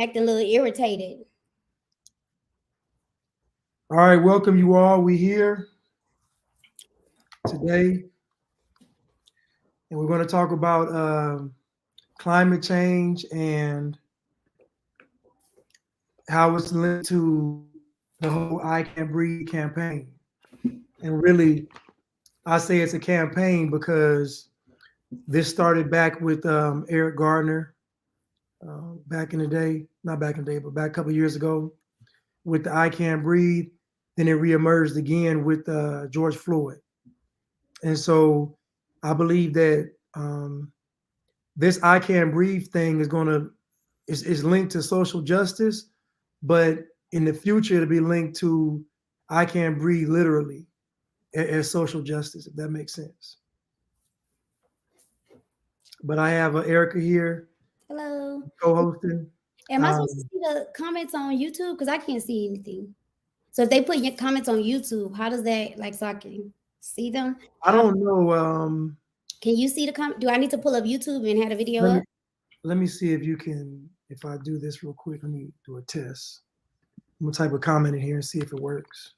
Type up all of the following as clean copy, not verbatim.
Acting a little irritated. All right, welcome you all. We here today, and we're going to talk about climate change and how it's linked to the whole "I Can't Breathe" campaign. And really, I say it's a campaign because this started back with Eric Gardner back in the day, not back in the day, but back a couple of years ago with the "I Can't Breathe." Then it reemerged again with George Floyd. And so I believe that this "I Can't Breathe" thing is linked to social justice, but in the future it'll be linked to "I Can't Breathe" literally as social justice, if that makes sense. But I have Erica here Hello. co-hosting. Am I supposed to Um, see the comments on YouTube? Because I can't see anything. So if they put your comments on YouTube, how does that like so I can see them? I How don't know. can you see the comment? Do I need to pull up YouTube and have the video Let me up? see if you can. If I do this real quick, let me do a test. I'm gonna type a comment in here and see if it works.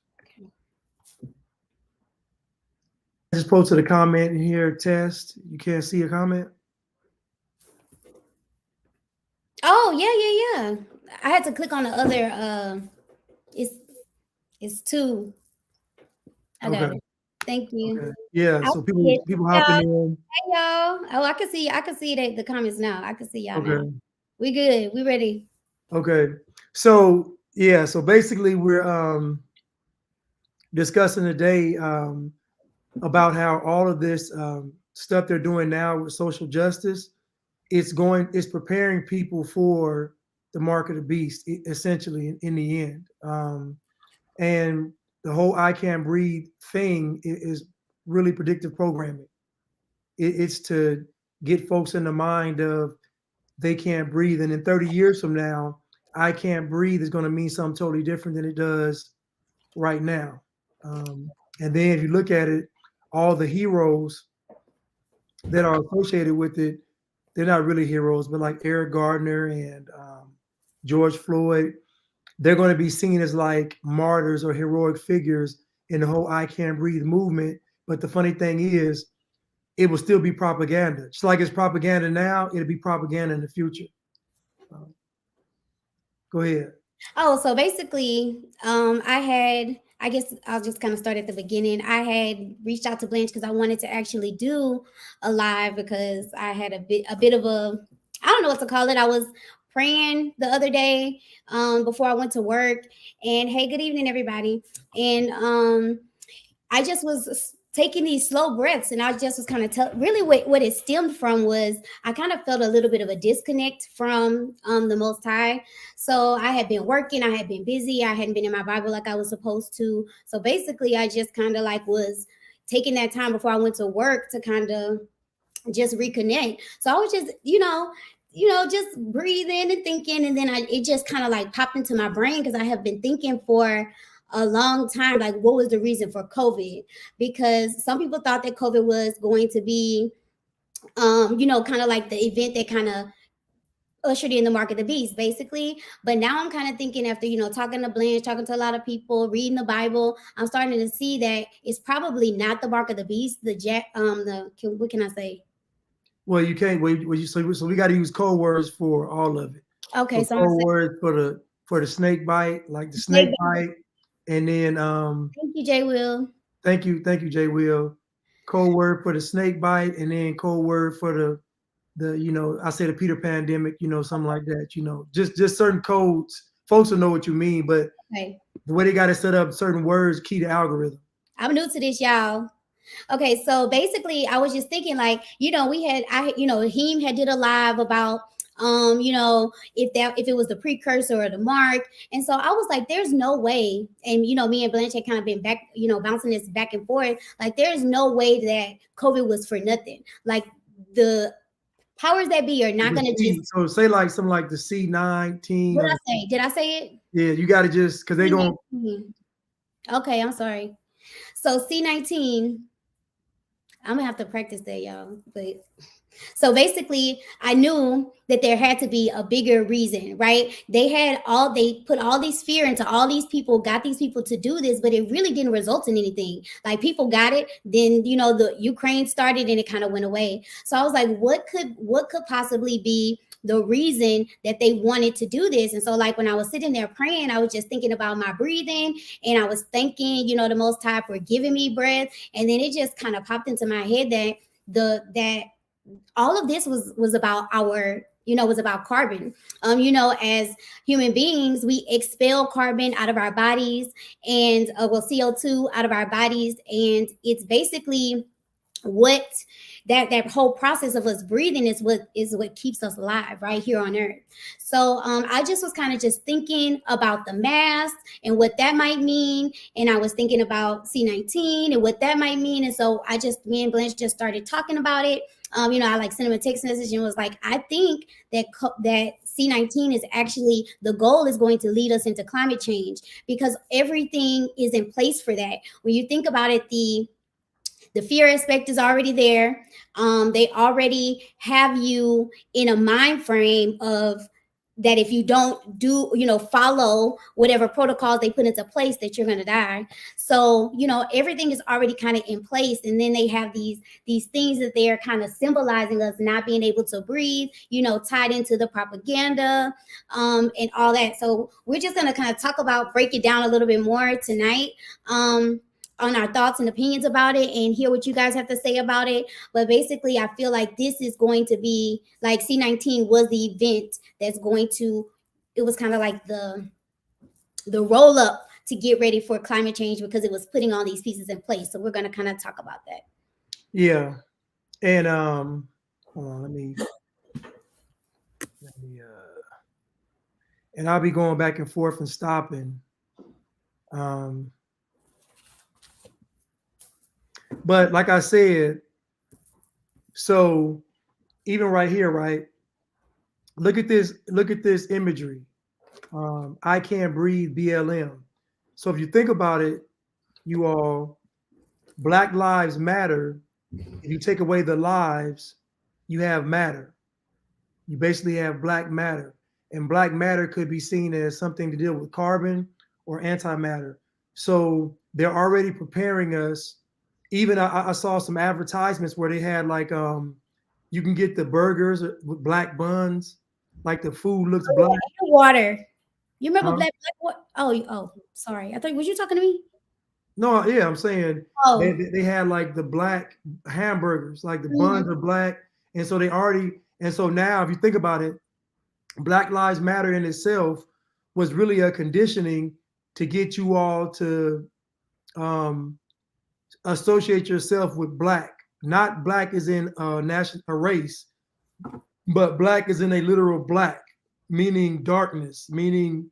I just posted a comment in here. Test. You can't see a comment. Oh yeah. I had to click on the other it's it's two. I got Okay. it. Thank you. Okay. Yeah. I So see people it. people Y'all, hopping in. hey y'all. Oh, I can see the comments now. I can see y'all now. Okay. We good. We ready. Okay. So yeah. So basically, we're discussing today about how all of this stuff they're doing now with social justice, it's preparing people for the mark of the beast, essentially in the end. And the whole "I Can't Breathe" thing is really predictive programming. It's to get folks in the mind of they can't breathe, and in 30 years from now, "I can't breathe" is going to mean something totally different than it does right now. And then if you look at it, all the heroes that are associated with it, they're not really heroes, but like Eric Gardner and George Floyd, they're going to be seen as like martyrs or heroic figures in the whole "I Can't Breathe" movement. But the funny thing is, it will still be propaganda. Just like it's propaganda now, it'll be propaganda in the future. Um, Go ahead. Oh, so basically, I guess I'll just kind of start at the beginning. I had reached out to Blanche because I wanted to actually do a live because I had a bit of a, I don't know what to call it. I was praying the other day before I went to work, and hey, good evening, everybody. And I just was taking these slow breaths, and I just was kind of really what it stemmed from was I kind of felt a little bit of a disconnect from the Most High. So I had been working, I had been busy, I hadn't been in my Bible like I was supposed to. So basically, I just kind of like was taking that time before I went to work to kind of just reconnect. So I was just, just breathing and thinking, and then it just kind of like popped into my brain because I have been thinking for a long time, like what was the reason for COVID? Because some people thought that COVID was going to be, kind of like the event that kind of ushered in the mark of the beast, basically. But now I'm kind of thinking after, talking to Blanche, talking to a lot of people, reading the Bible, I'm starting to see that it's probably not the mark of the beast. What can I say? Well, you can't. So we got to use code words for all of it. Okay, So so I'm gonna code say words for the snake bite, like the snake snake. bite, and then Thank you, Jay Will. thank you, Jay Will. Code word for the snake bite, and then code word for the I say the Peter pandemic, something like that. Just certain codes. Folks will know what you mean, but Okay. the way they got it set up, certain words key to algorithm. I'm new to this, y'all. Okay, so basically, I was just thinking, like, Heem had did a live about, if it was the precursor or the mark, and so I was like, there's no way, and me and Blanche had kind of been back, bouncing this back and forth, like, there's no way that COVID was for nothing, like the powers that be are not The gonna C, just. so say like something like the C19 What or did I say? Did I say it? yeah, you got to just because they going C19. Okay, I'm sorry. So C19. I'm gonna have to practice that, y'all. But so basically, I knew that there had to be a bigger reason, right? They put all this fear into all these people, got these people to do this, but it really didn't result in anything. Like people got it, then the Ukraine started and it kind of went away. So I was like, what could possibly be the reason that they wanted to do this? And so like when I was sitting there praying, I was just thinking about my breathing, and I was thanking, the Most High for giving me breath. And then it just kind of popped into my head that that all of this was about was about carbon. As human beings, we expel carbon out of our bodies, and CO2 out of our bodies, and it's basically what that whole process of us breathing is what keeps us alive right here on earth. So I just was kind of just thinking about the mask and what that might mean, and I was thinking about C19 and what that might mean. And so me and Blanche just started talking about it. I like sent him a text message and was like, I think that C19 is actually, the goal is going to lead us into climate change, because everything is in place for that. When you think about it, the fear aspect is already there. They already have you in a mind frame of that if you don't follow whatever protocols they put into place, that you're going to die. So everything is already kind of in place, and then they have these things that they are kind of symbolizing us not being able to breathe, tied into the propaganda, and all that. So we're just going to kind of break it down a little bit more tonight. On our thoughts and opinions about it, and hear what you guys have to say about it. But basically, I feel like this is going to be like C19 was the event that's going to, it was kind of like the roll up to get ready for climate change, because it was putting all these pieces in place. So we're going to kind of talk about that. Yeah. And hold on, let me and I'll be going back and forth and stopping. But like I said, so even right here, right? Look at this imagery. I can't breathe, BLM. So if you think about it, you all, Black Lives Matter. If you take away the lives, you have matter. You basically have black matter. And black matter could be seen as something to deal with carbon or antimatter. So they're already preparing us. Even I saw some advertisements where they had like you can get the burgers with black buns, like the food looks black. Water. You remember Huh? black what? Oh, sorry. I thought, was you talking to me? No, yeah, I'm saying Oh. they had like the black hamburgers, like the buns Mhm. are black, and so now if you think about it, Black Lives Matter in itself was really a conditioning to get you all to associate yourself with black, not black as in a race, but black as in a literal black, meaning darkness, meaning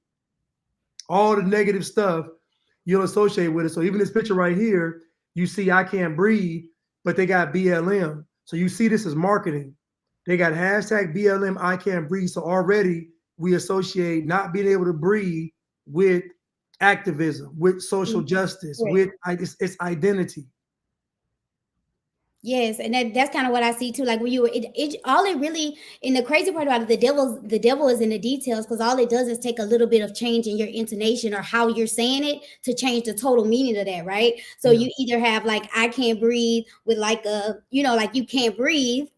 all the negative stuff you'll associate with it. So even this picture right here, you see I can't breathe, but they got BLM. So you see this as marketing. They got hashtag BLM I can't breathe. So already we associate not being able to breathe with activism, with social justice, Right. with its identity. Yes, and that's kind of what I see too. Like when you were, all it really, and the crazy part about it, the devil is in the details, because all it does is take a little bit of change in your intonation or how you're saying it to change the total meaning of that, right? So Yeah. you either have like I can't breathe with like like you can't breathe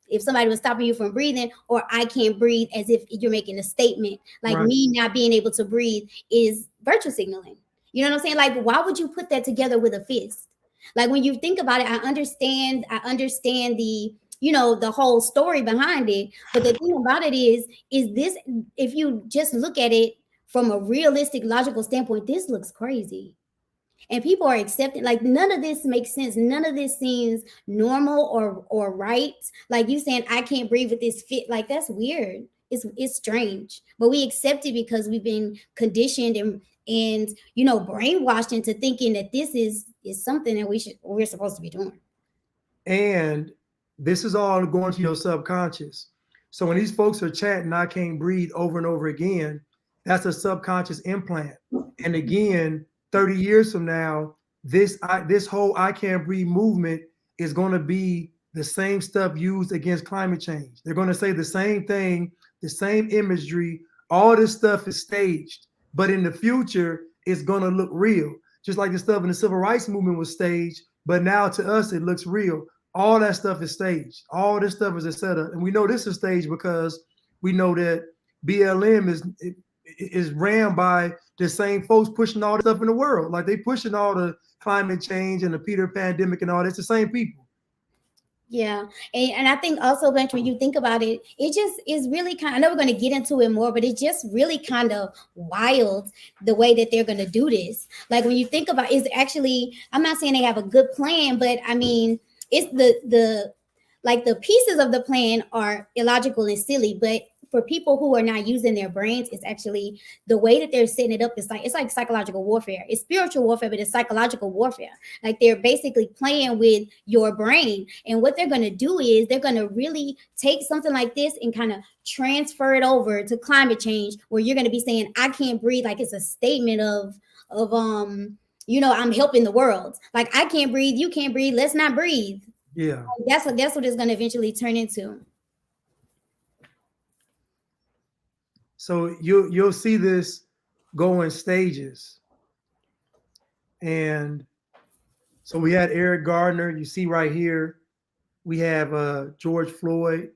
if somebody was stopping you from breathing, or I can't breathe as if you're making a statement. Like Right. me not being able to breathe is virtue signaling. You know what I'm saying? Like why would you put that together with a fist? Like when you think about it, I understand the whole story behind it. But the thing about it is this, if you just look at it from a realistic, logical standpoint, this looks crazy. And people are accepting, like none of this makes sense. None of this seems normal or right. Like you saying I can't breathe with this fit, like that's weird. It's strange. But we accept it because we've been conditioned and brainwashed into thinking that this is something that we're supposed to be doing. And this is all going to your subconscious. So when these folks are chatting, I can't breathe over and over again, that's a subconscious implant. And again, 30 years from now, this whole I can't breathe movement is going to be the same stuff used against climate change. They're going to say the same thing, the same imagery. All this stuff is staged, but in the future, it's going to look real. Just like the stuff in the civil rights movement was staged, but now to us, it looks real. All that stuff is staged. All this stuff is a setup. And we know this is staged because we know that BLM is ran by the same folks pushing all the stuff in the world. Like they pushing all the climate change and the Peter pandemic and all that. It's the same people. Yeah. And I think also, Blanche, when you think about it, it just is really kind of, I know we're going to get into it more, but it's just really kind of wild the way that they're going to do this. Like when you think about it's actually, I'm not saying they have a good plan, but I mean, it's the like the pieces of the plan are illogical and silly, but for people who are not using their brains, it's actually the way that they're setting it up. It's like psychological warfare. It's spiritual warfare, but it's psychological warfare. Like they're basically playing with your brain. And what they're going to do is they're going to really take something like this and kind of transfer it over to climate change, where you're going to be saying, I can't breathe. Like it's a statement of I'm helping the world. Like I can't breathe. You can't breathe. Let's not breathe. Yeah. That's what it's going to eventually turn into. So you'll see this go in stages. And so we had Eric Gardner. You see right here, we have George Floyd.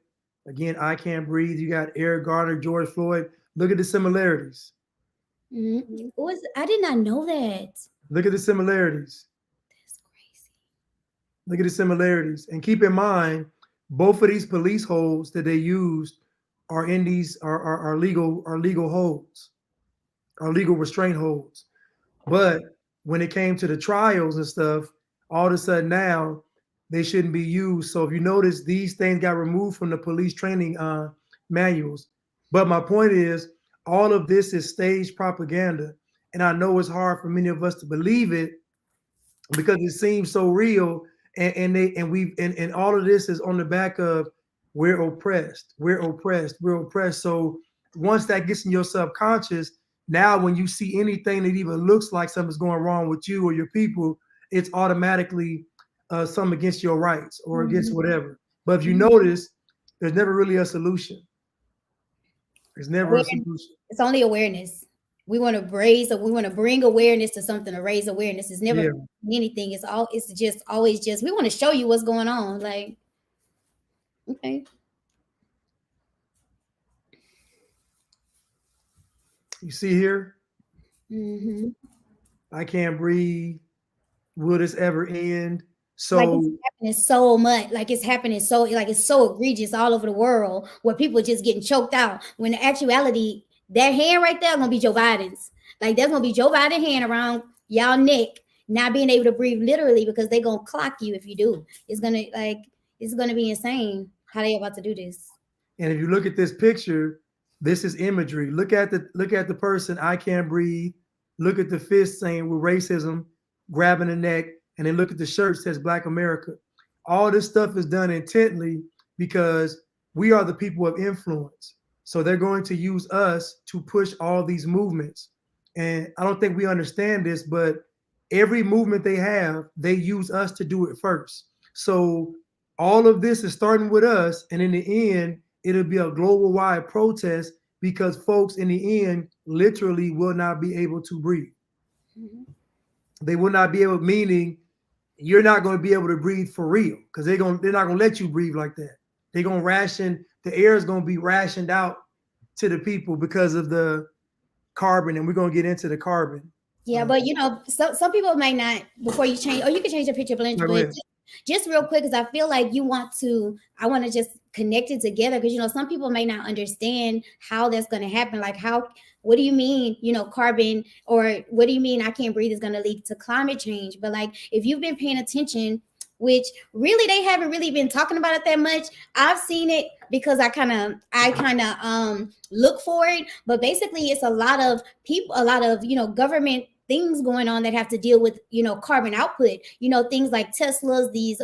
Again, I can't breathe. You got Eric Gardner, George Floyd. Look at the similarities. Mm-hmm. I did not know that. Look at the similarities. That's crazy. Look at the similarities. And keep in mind, both of these police holds that they used are in these are legal holds, are legal restraint holds. But when it came to the trials and stuff, all of a sudden now they shouldn't be used. So if you notice, these things got removed from the police training manuals. But my point is, all of this is staged propaganda. And I know it's hard for many of us to believe it because it seems so real. And all of this is on the back of we're oppressed. So once that gets in your subconscious, now when you see anything that even looks like something's going wrong with you or your people, it's automatically something against your rights or against whatever. But if you notice, there's never really a solution. There's never a solution. It's only awareness. We want to bring awareness to something, to raise awareness. It's never anything. It's just always just, we want to show you what's going on. Like, okay. You see here? Mm-hmm. I can't breathe. Will this ever end? So like it's happening so much, like it's happening so, like it's so egregious all over the world, where people are just getting choked out. When in actuality, that hand right there gonna be Joe Biden's. Like there's gonna be Joe Biden's hand around y'all neck, not being able to breathe literally, because they gonna clock you if you do. It's gonna be insane how they about to do this. And if you look at this picture, this is imagery. Look at the person, I can't breathe. Look at the fist saying with racism, grabbing the neck, and then look at the shirt says Black America. All this stuff is done intently because we are the people of influence. So they're going to use us to push all these movements. And I don't think we understand this, but every movement they have, they use us to do it first. So all of this is starting with us. And in the end, it'll be a global wide protest because folks in the end literally will not be able to breathe. Mm-hmm. They will not be able, meaning you're not going to be able to breathe for real, because they're not going to let you breathe like that. They're going to ration, the air is going to be rationed out to the people because of the carbon, and we're going to get into the carbon. Yeah, but some people might not, before you change, or you can change your picture, Blanche, but just real quick, because I feel like I want to just connect it together, because some people may not understand how that's going to happen. Like what do you mean, carbon, or what do you mean I can't breathe is going to lead to climate change? But like, if you've been paying attention, which really they haven't really been talking about it that much. I've seen it because I kind of look for it, but basically it's a lot of people, a lot of government things going on that have to deal with carbon output. Things like Teslas, these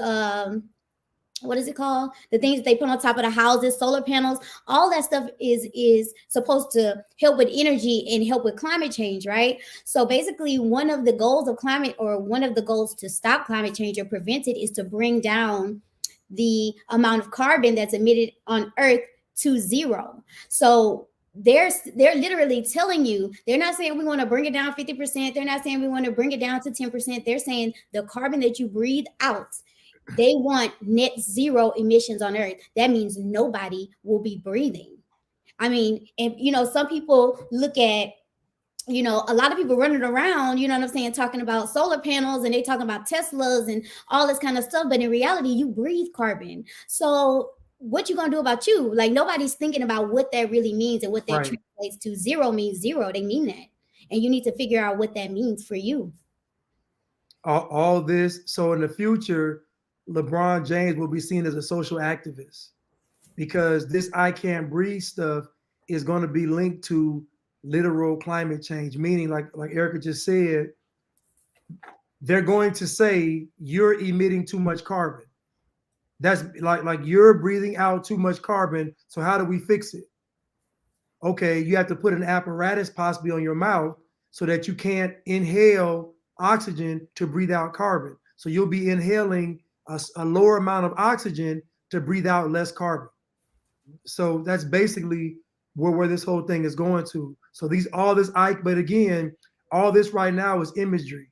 what is it called? The things that they put on top of the houses, solar panels, all that stuff is supposed to help with energy and help with climate change, right? So basically, one of the goals of climate, or one of the goals to stop climate change or prevent it, is to bring down the amount of carbon that's emitted on Earth to zero. So they're literally telling you, they're not saying we want to bring it down 50%. They're not saying we want to bring it down to 10%. They're saying the carbon that you breathe out, they want net zero emissions on Earth. That means nobody will be breathing. I mean, and some people look at, a lot of people running around, you know what I'm saying, talking about solar panels, and they talking about Teslas and all this kind of stuff. But in reality, you breathe carbon. So what you gonna do about you? Like, nobody's thinking about what that really means and what that Right. translates to. Zero means zero. They mean that. And you need to figure out what that means for you. All this. So in the future, LeBron James will be seen as a social activist because this I can't breathe stuff is going to be linked to literal climate change, meaning like Erica just said, they're going to say you're emitting too much carbon. That's like you're breathing out too much carbon. So how do we fix it? Okay, you have to put an apparatus possibly on your mouth so that you can't inhale oxygen to breathe out carbon. So you'll be inhaling a lower amount of oxygen to breathe out less carbon. So that's basically where this whole thing is going to. So but again, all this right now is imagery.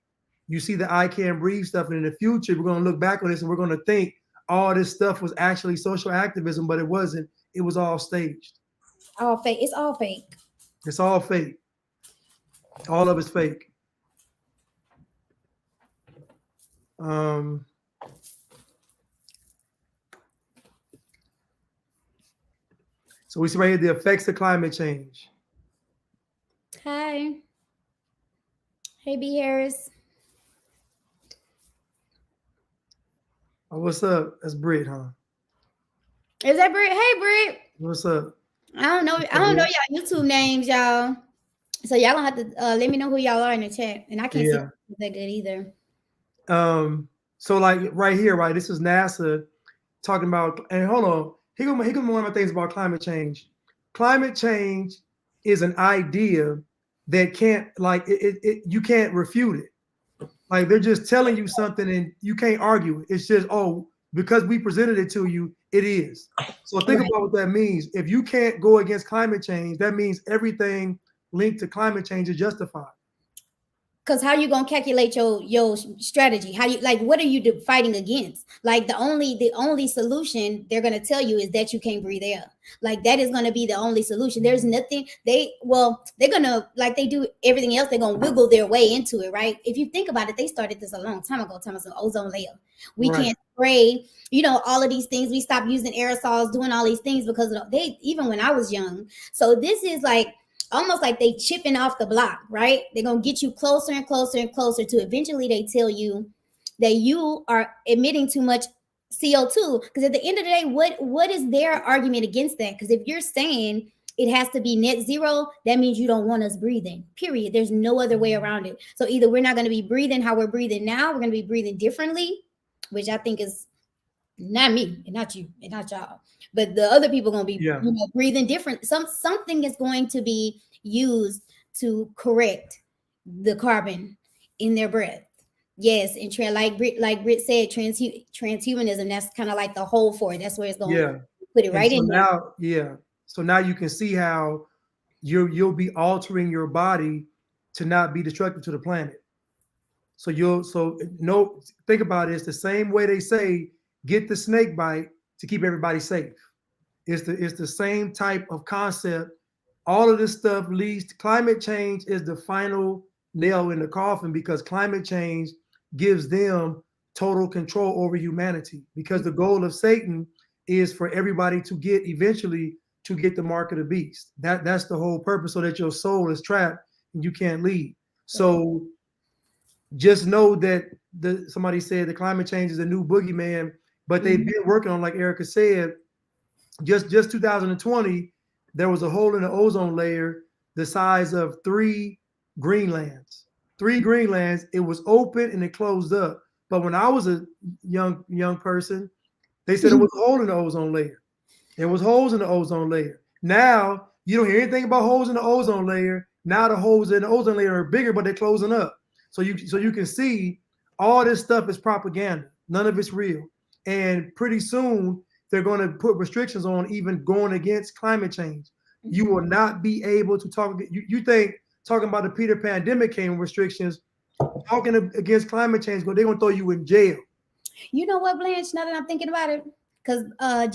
You see the I can't breathe stuff, and in the future, we're going to look back on this and we're going to think all this stuff was actually social activism, but it wasn't. It was all staged. All fake. It's all fake. It's all fake. All of it's fake. Um, so we see right here the effects of climate change. Hi. Hey, B. Harris. Oh, what's up? That's Britt, huh? Is that Britt? Hey, Britt. What's up? I don't know. I don't know y'all YouTube names, y'all. So y'all gonna have to let me know who y'all are in the chat. And I can't see Yeah. that good either. So like right here, right? This is NASA talking about, and hold on, here go one of my things about climate change. Climate change is an idea that can't you can't refute it. Like they're just telling you something and you can't argue it. It's just, oh, because we presented it to you, it is. So think Right. about what that means. If you can't go against climate change, that means everything linked to climate change is justified. Because how you gonna calculate your strategy? How you, like, what are you fighting against? Like, the only solution they're gonna tell you is that you can't breathe air. Like, that is gonna be the only solution. There's nothing they're gonna, like they do everything else, they're gonna wiggle their way into it, right? If you think about it, they started this a long time ago, talking about some ozone layer. We Right. can't spray, all of these things. We stopped using aerosols, doing all these things because they, even when I was young. So this is like almost like they chipping off the block, right? They're gonna get you closer and closer and closer to eventually they tell you that you are emitting too much CO2. Because at the end of the day, what is their argument against that? Because if you're saying it has to be net zero, that means you don't want us breathing. Period. There's no other way around it. So either we're not going to be breathing how we're breathing now, we're going to be breathing differently, which I think is not me and not you and not y'all, but the other people going to be breathing different. Something is going to be used to correct the carbon in their breath. Yes, and like Britt said, transhumanism, that's kind of like the whole for it. That's where it's going to put it right in there. So now you can see how you'll be altering your body to not be destructive to the planet. So think about it. It's the same way they say get the snake bite to keep everybody safe. It's the same type of concept. All of this stuff leads to climate change is the final nail in the coffin because climate change gives them total control over humanity because the goal of Satan is for everybody to get eventually to get the mark of the beast. That's the whole purpose, so that your soul is trapped and you can't leave. So just know that somebody said the climate change is a new boogeyman, but they've been working on, like Erica said, just 2020, there was a hole in the ozone layer the size of 3 Greenlands. 3 Greenlands. It was open and it closed up. But when I was a young person, They said it was a hole in the ozone layer. There was holes in the ozone layer. Now you don't hear anything about holes in the ozone layer. Now the holes in the ozone layer are bigger, but they're closing up. So you can see all this stuff is propaganda. None of it's real. And pretty soon they're going to put restrictions on even going against climate change. You will not be able to talk. You think talking about the Peter pandemic came restrictions, talking against climate change, they're going to throw you in jail. You know what, Blanche? Now that I'm thinking about it, because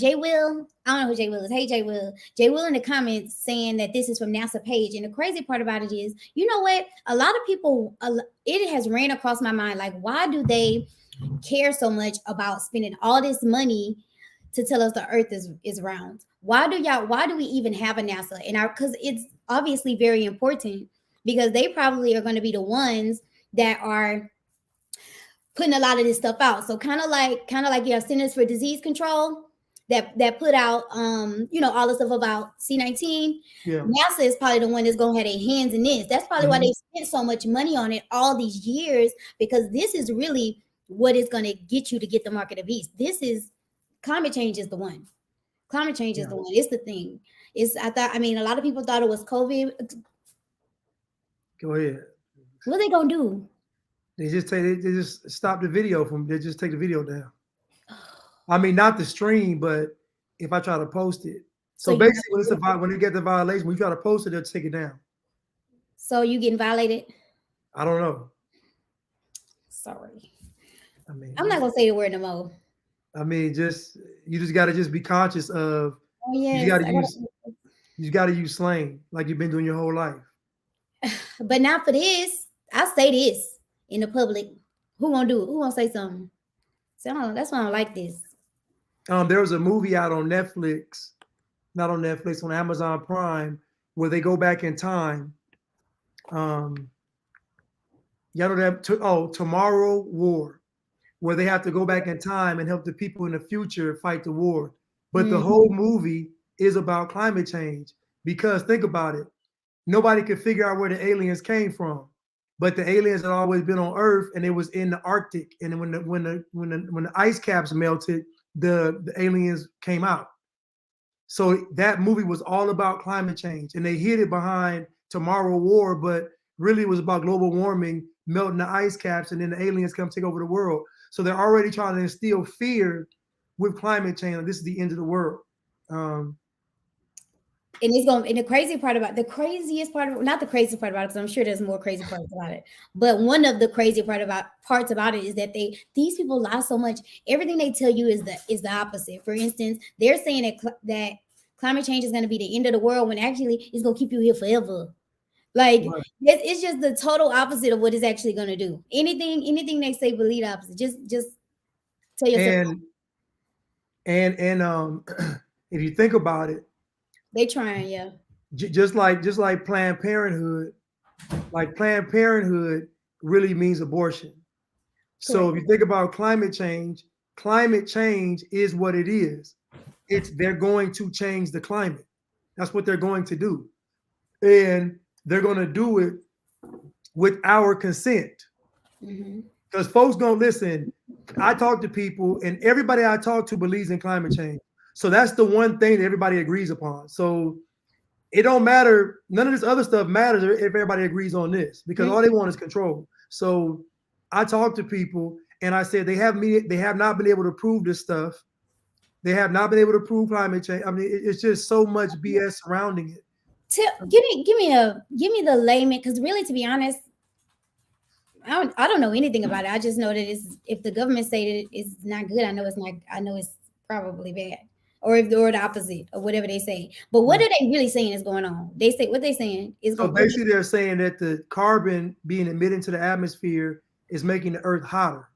Jay Will, I don't know who Jay Will is. Hey, Jay Will. Jay Will in the comments saying that this is from NASA page. And the crazy part about it is, you know what? A lot of people, it has ran across my mind. Like, why do they care so much about spending all this money to tell us the Earth is round? Why do we even have a NASA? And because it's obviously very important, because they probably are going to be the ones that are putting a lot of this stuff out. So kind of like you have Centers for Disease Control that put out all the stuff about C-19. Yeah. NASA is probably the one that's gonna have their hands in this. That's probably why they spent so much money on it all these years, because this is really what is gonna get you to get the market of beast. This is climate change is the one. Climate change is the one. It's the thing. A lot of people thought it was COVID. Go ahead. What are they gonna do? They just stop the video they just take the video down. I mean, not the stream, but if I try to post it. So basically when you get the violation, when you try to post it, they'll take it down. So you getting violated? I don't know. Sorry. I mean, I'm not gonna say the word no more. I mean, you just gotta just be conscious of you gotta use slang like you've been doing your whole life. But not for this. I say this in the public. Who gonna do it? Who gonna say something? So that's why I don't like this. There was a movie out on Netflix, not on Netflix, on Amazon Prime, where they go back in time. Y'all know that? Tomorrow War, where they have to go back in time and help the people in the future fight the war. But the whole movie is about climate change, because think about it. Nobody could figure out where the aliens came from, but the aliens had always been on Earth, and it was in the Arctic. And when the ice caps melted, the aliens came out. So that movie was all about climate change, and they hid it behind Tomorrow War, but really it was about global warming, melting the ice caps, and then the aliens come take over the world. So they're already trying to instill fear with climate change. Like, this is the end of the world. And the craziest part about it, not the craziest part about it, because I'm sure there's more crazy parts about it, but one of the crazy parts about it is that these people lie so much. Everything they tell you is the opposite. For instance, they're saying that climate change is going to be the end of the world, when actually it's going to keep you here forever. Like, right. It's just the total opposite of what it's actually going to do. Anything they say, believe the opposite. Just tell yourself. And if you think about it, they trying, yeah. Just like Planned Parenthood, Planned Parenthood really means abortion. Correct. So if you think about climate change is what it is. They're going to change the climate. That's what they're going to do. And they're going to do it with our consent. Because folks don't listen. I talk to people, and everybody I talk to believes in climate change. So that's the one thing that everybody agrees upon. So it don't matter. None of this other stuff matters if everybody agrees on this, because all they want is control. So I talk to people, and I said they have not been able to prove this stuff. They have not been able to prove climate change. I mean, it's just so much BS surrounding it. Give me the layman, because really, to be honest, I don't know anything about it. I just know that if the government say that it's not good, I know it's not. I know it's probably bad, or the opposite, or whatever they say. But what are they really saying is going on? They say what they saying is. So basically, they're saying that the carbon being emitted into the atmosphere is making the Earth hotter.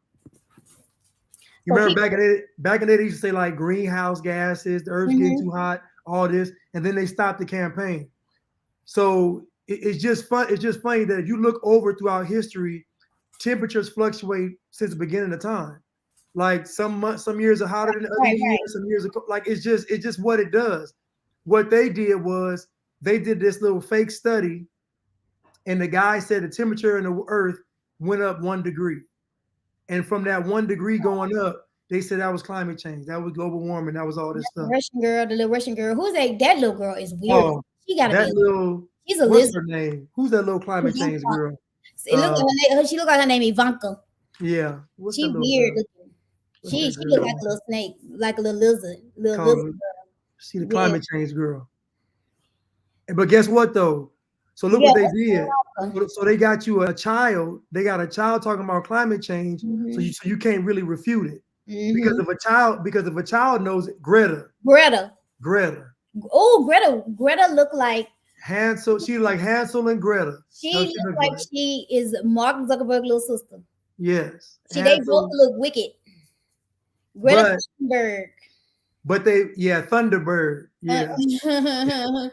You remember back in the day, they used to say like greenhouse gases, the Earth's getting too hot, all this, and then they stopped the campaign. So it's just fun. It's just funny that if you look over throughout history, temperatures fluctuate since the beginning of time. Like some years are hotter than other years. Some years are like it's just what it does. What they did was they did this little fake study, and the guy said the temperature in the Earth went up 1 degree, and from that 1 degree going up, they said that was climate change. That was global warming. That was all this The stuff. Russian girl, the little Russian girl. Who's that? That little girl is weird. Oh, She gotta be. that little, She's a what's lizard. her name? Who's that little climate change Ivanka. girl? It look Uh, like her, she look like her name Ivanka. yeah. What's that She little weird girl? looking. What's that She look girl? like a little snake, like a little lizard, little Called, she the yeah, climate change girl. But guess what though? So look yeah. what they did. So they got you a child. They got a child talking about climate change. Mm-hmm. So you can't really refute it Mm-hmm. because if a child knows it, Greta. Greta. Greta. Oh, Greta look like Hansel. She like Hansel and Greta. she She look look like like. she is Mark Zuckerberg's little sister. Yes. They both Hansel. look wicked. Greta But Thunberg. Thunderbird. Yeah. Uh,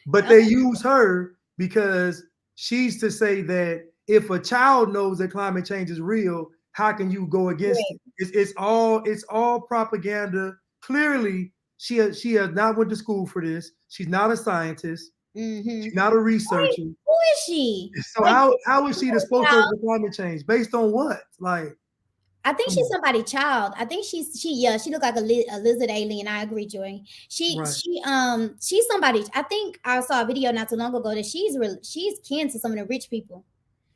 But they use her because she's to say that if a child knows that climate change is real, how can you go against it? It's all propaganda. Clearly, she has not went to school for this. She's not a scientist. mm-hmm. She's not a researcher. Who is she? So Like, how is she the spokesperson for climate change? Based on what? Like, I think she's somebody's child. I think she looked like a lizard alien. I agree, Joy. right. She's somebody. I think I saw a video not too long ago that she's kin to some of the rich people.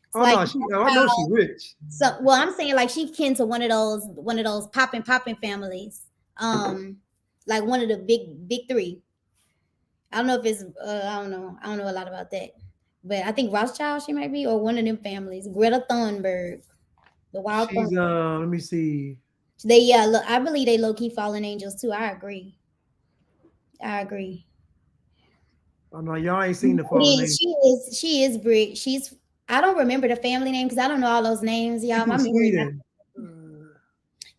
It's Oh like, no, I know she's rich. So well, I'm saying like she's kin to one of those popping families. Like one of the big three. I don't know if it's I don't know a lot about that. But I think Rothschild she might be, or one of them families. Greta Thunberg. The wild She's Thunberg. let me see. Look, I believe they low key fallen angels too. I agree. Oh no, y'all ain't seen the fallen angel. She is Brit. She's I don't remember the family name because I don't know all those names, y'all. She's My from memory Sweden.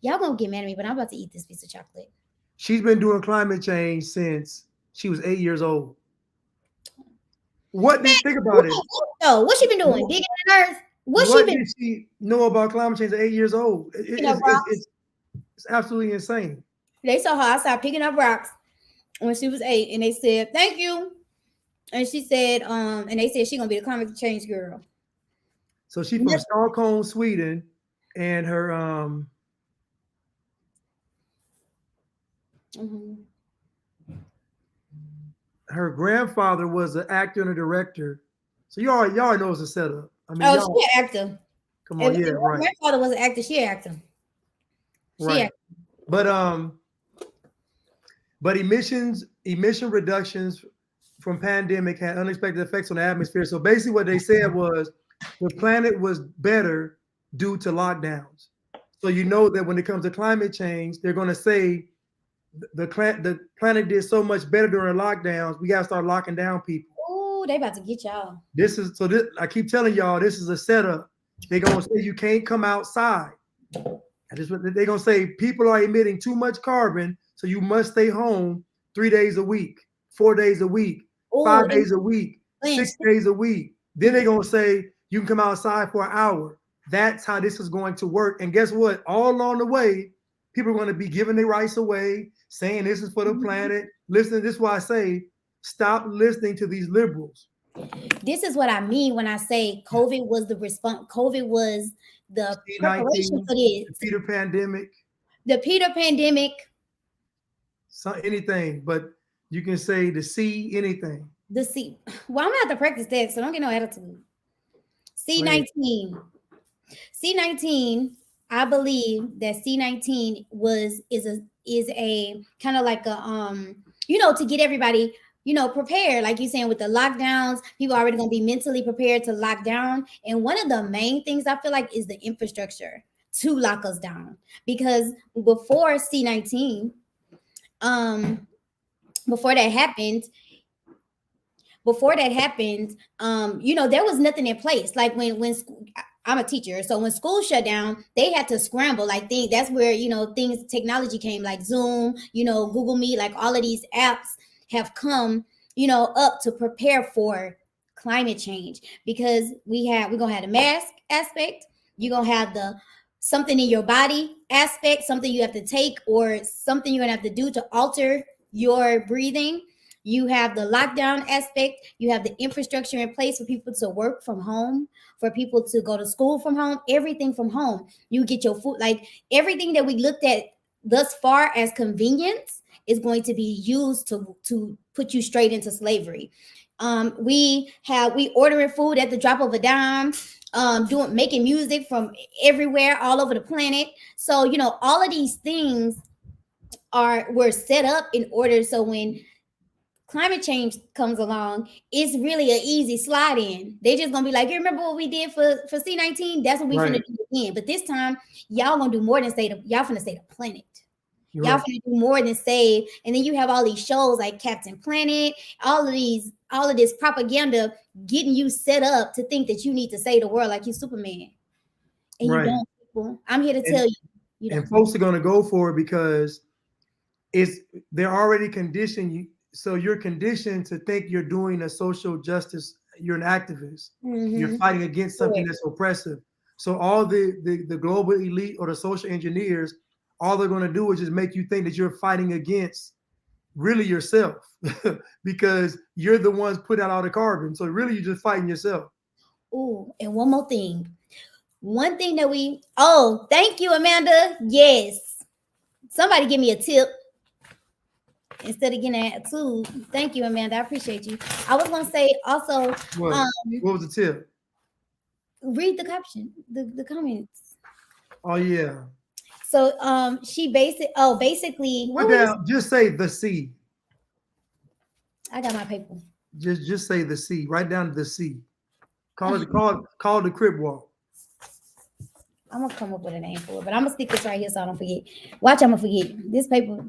y'all gonna get mad at me, but I'm about to eat this piece of chocolate. She's been doing climate change since she was 8 years old. Think about it? No, what's she been doing? Digging in the earth? What did she know about climate change at 8 years old? It's absolutely insane. They saw her outside picking up rocks when she was 8, and they said, "Thank you." And she said, and they said she's gonna be the climate change girl. So she's from Stockholm, Sweden, and her her grandfather was an actor and a director. So y'all know it's a setup. I mean, she an actor. Come on, yeah, right. My grandfather was an actor. She an actor. Right. But emission reductions from pandemic had unexpected effects on the atmosphere. So basically what they said was the planet was better due to lockdowns. So you know that when it comes to climate change, they're going to say the planet did so much better during lockdowns, we got to start locking down people. Oh, they about to get y'all. I keep telling y'all, this is a setup. They're going to say you can't come outside. They're going to say people are emitting too much carbon, so you must stay home 3 days a week, 4 days a week, 5 days a week, 6 days a week. Then they're going to say you can come outside for an hour. That's how this is going to work. And guess what? All along the way, people are going to be giving their rights away, saying this is for the planet. Listen, this is why I say stop listening to these liberals. This is what I mean when I say COVID was the response. COVID was the preparation for this. The Peter pandemic. The Peter pandemic. Anything, but you can say the C, anything. The C. Well, I'm gonna have to practice that, so don't get no attitude. C19. C19. I believe that C19 is a kind of like a to get everybody prepared, like you're saying with the lockdowns. People are already going to be mentally prepared to lock down. And one of the main things I feel like is the infrastructure to lock us down, because before C19, before that happened, there was nothing in place. Like when I'm a teacher, so when school shut down, they had to scramble. Like that's where technology came, like Zoom, Google Meet, like all of these apps have come, up to prepare for climate change, because we're gonna have the mask aspect, you're gonna have the something in your body aspect, something you have to take or something you're gonna have to do to alter your breathing. You have the lockdown aspect. You have the infrastructure in place for people to work from home, for people to go to school from home, everything from home. You get your food, like everything that we looked at thus far as convenience is going to be used to put you straight into slavery. We ordering food at the drop of a dime, doing making music from everywhere all over the planet. So all of these things were set up in order, so when climate change comes along, it's really an easy slide in. They just gonna be like, you remember what we did for C-19? That's what we finna Right. do again. But this time, y'all gonna do more than y'all finna save the planet. You're Y'all right. finna do more than save. And then you have all these shows like Captain Planet, all of this propaganda getting you set up to think that you need to save the world like you Superman. And you Right. don't, people. I'm here to And tell you, you and don't. folks are going to go for it because it's they're already conditioned you. So you're conditioned to think you're doing a social justice. You're an activist. You're Mm-hmm. fighting against something that's oppressive. So all the global elite or the social engineers, all they're going to do is just make you think that you're fighting against really yourself because you're the ones put out all the carbon. So really, you're just fighting yourself. Ooh, and one more thing. One thing that oh, thank you, Amanda. Yes. Somebody give me a tip instead of getting a two. Thank you, Amanda. I appreciate you. I was gonna say also, What? um, What was the tip? read the caption, the comments. Oh yeah. So basically, what Put were you down. Just say the C. I got my paper. Just say the C. Write down the C. Call it the crib walk. I'm gonna come up with a name for it, but I'm gonna stick this right here so I don't forget. Watch, I'm gonna forget this paper.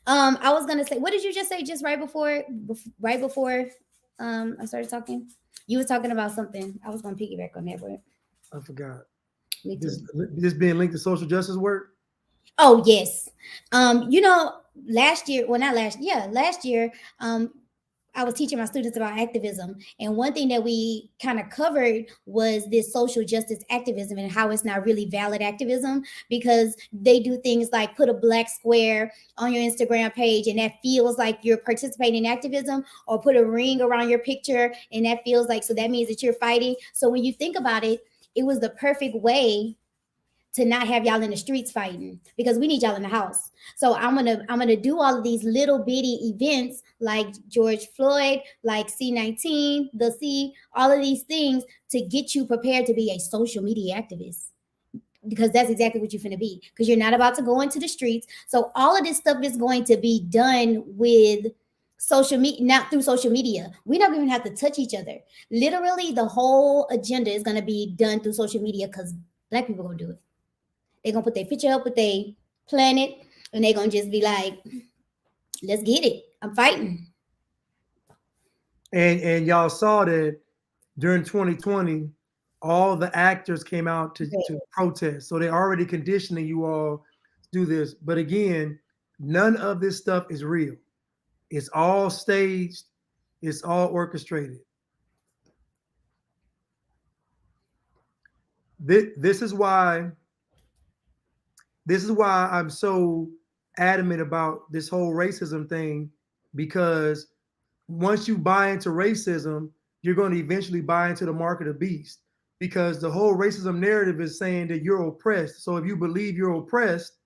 I was gonna say, what did you just say just right before I started talking? You were talking about something. I was gonna piggyback on that, but I forgot. me too. This being linked to social justice work. Oh yes. Last year, well not last, yeah, last year, I was teaching my students about activism, and one thing that we kind of covered was this social justice activism and how it's not really valid activism because they do things like put a black square on your Instagram page and that feels like you're participating in activism, or put a ring around your picture and that feels like, so that means that you're fighting. So when you think about it, it was the perfect way to not have y'all in the streets fighting because we need y'all in the house. So I'm gonna do all of these little bitty events like George Floyd, like C-19, the C, all of these things to get you prepared to be a social media activist because that's exactly what you're going to be, because you're not about to go into the streets. So all of this stuff is going to be done with social media, not through social media. We don't even have to touch each other. Literally the whole agenda is going to be done through social media because black people are going to do it. They're gonna put their picture up with their planet and they're gonna just be like, let's get it. I'm fighting. And y'all saw that during 2020, all the actors came out to protest. So they're already conditioning you all to do this. But again, none of this stuff is real. It's all staged. It's all orchestrated. This is why I'm so adamant about this whole racism thing, because once you buy into racism, you're going to eventually buy into the mark of the beast, because the whole racism narrative is saying that you're oppressed. So if you believe you're oppressed,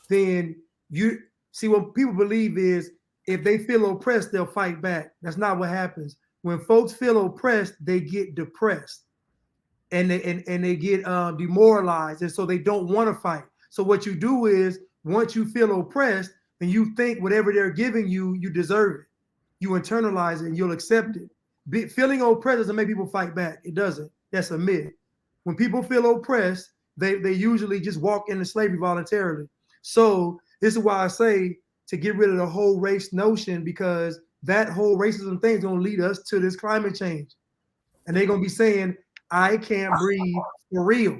then you see what people believe is if they feel oppressed, they'll fight back. That's not what happens. When folks feel oppressed, they get depressed and they get demoralized, and so they don't want to fight. So what you do is once you feel oppressed, then you think whatever they're giving you, you deserve it. You internalize it and you'll accept it. Feeling oppressed doesn't make people fight back. It doesn't. That's a myth. When people feel oppressed, they usually just walk into slavery voluntarily. So this is why I say to get rid of the whole race notion, because that whole racism thing is going to lead us to this climate change. And they're going to be saying, I can't breathe for real.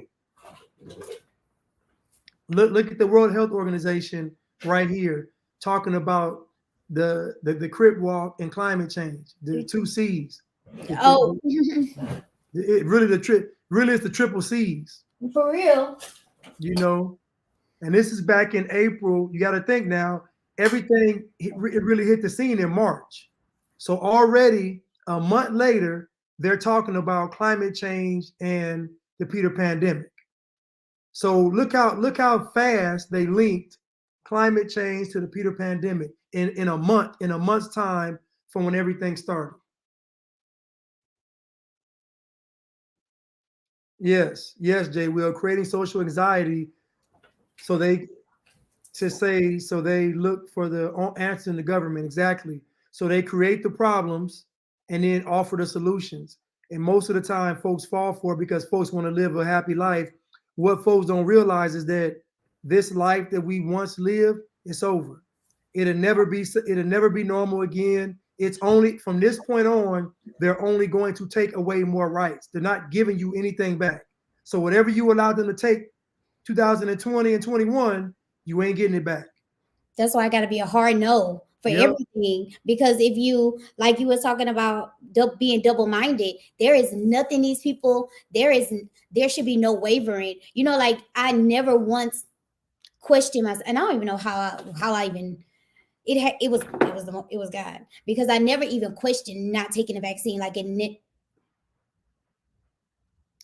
Look at the World Health Organization right here talking about the crip walk and climate change, the two C's. Oh, It really really is the triple C's. for real. You know, and this is back in April. You got to think now. Everything it really hit the scene in March. So already a month later, they're talking about climate change and the Peter pandemic. So look how fast they linked climate change to the Peter pandemic in a month, in a month's time from when everything started. Yes, yes, Jay Will, creating social anxiety so they so they look for the answer in the government. Exactly. So they create the problems and then offer the solutions. And most of the time, folks fall for it because folks want to live a happy life. What folks don't realize is that this life that we once lived, it's over. It'll never be normal again. It's only from this point on, they're only going to take away more rights. They're not giving you anything back. So whatever you allowed them to take 2020 and 21, you ain't getting it back. That's why I got to be a hard no for Yep. everything. Because if you, like you were talking about being double minded, there is nothing these people, there should be no wavering. You know, like I never once questioned myself, and I don't even know how I even, it was God, because I never even questioned not taking the vaccine. Like The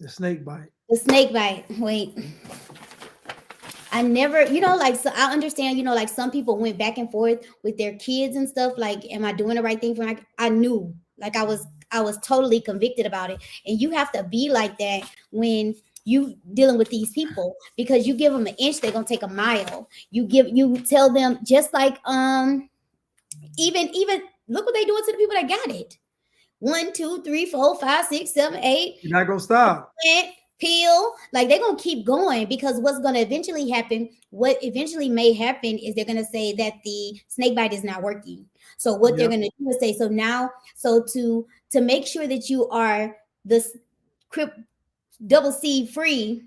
snake bite. the snake bite. Wait, I never, like, so I understand, like some people went back and forth with their kids and stuff. Like, am I doing the right thing for my, I knew, like I was totally convicted about it. And you have to be like that when you dealing with these people, because you give them an inch, they're gonna take a mile. You tell them, just like even look what they doing to the people that got it. 1, 2, 3, 4, 5, 6, 7, 8. You're not gonna stop. Peel, like they're gonna keep going, because what's gonna eventually happen, what eventually may happen, is they're gonna say that the snake bite is not working. So what they're Yep. gonna do is say, so now, so to make sure that you are this double C free,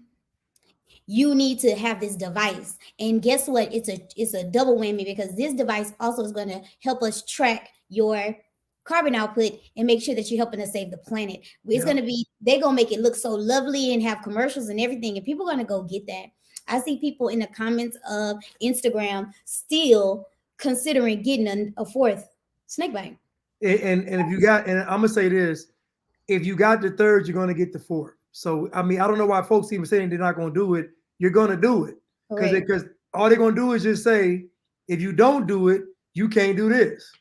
you need to have this device. And guess what? It's a double whammy, because this device also is going to help us track your carbon output and make sure that you're helping us save the planet. It's going Yep. to be, they're going to make it look so lovely and have commercials and everything, and people are going to go get that. I see people in the comments of Instagram still considering getting a fourth snake bite. And if you got, and I'm gonna say this, if you got the third, you're gonna get the fourth. So I mean, I don't know why folks even saying they're not gonna do it. You're gonna do it Correct. because all they're gonna do is just say, if you don't do it, you can't do this.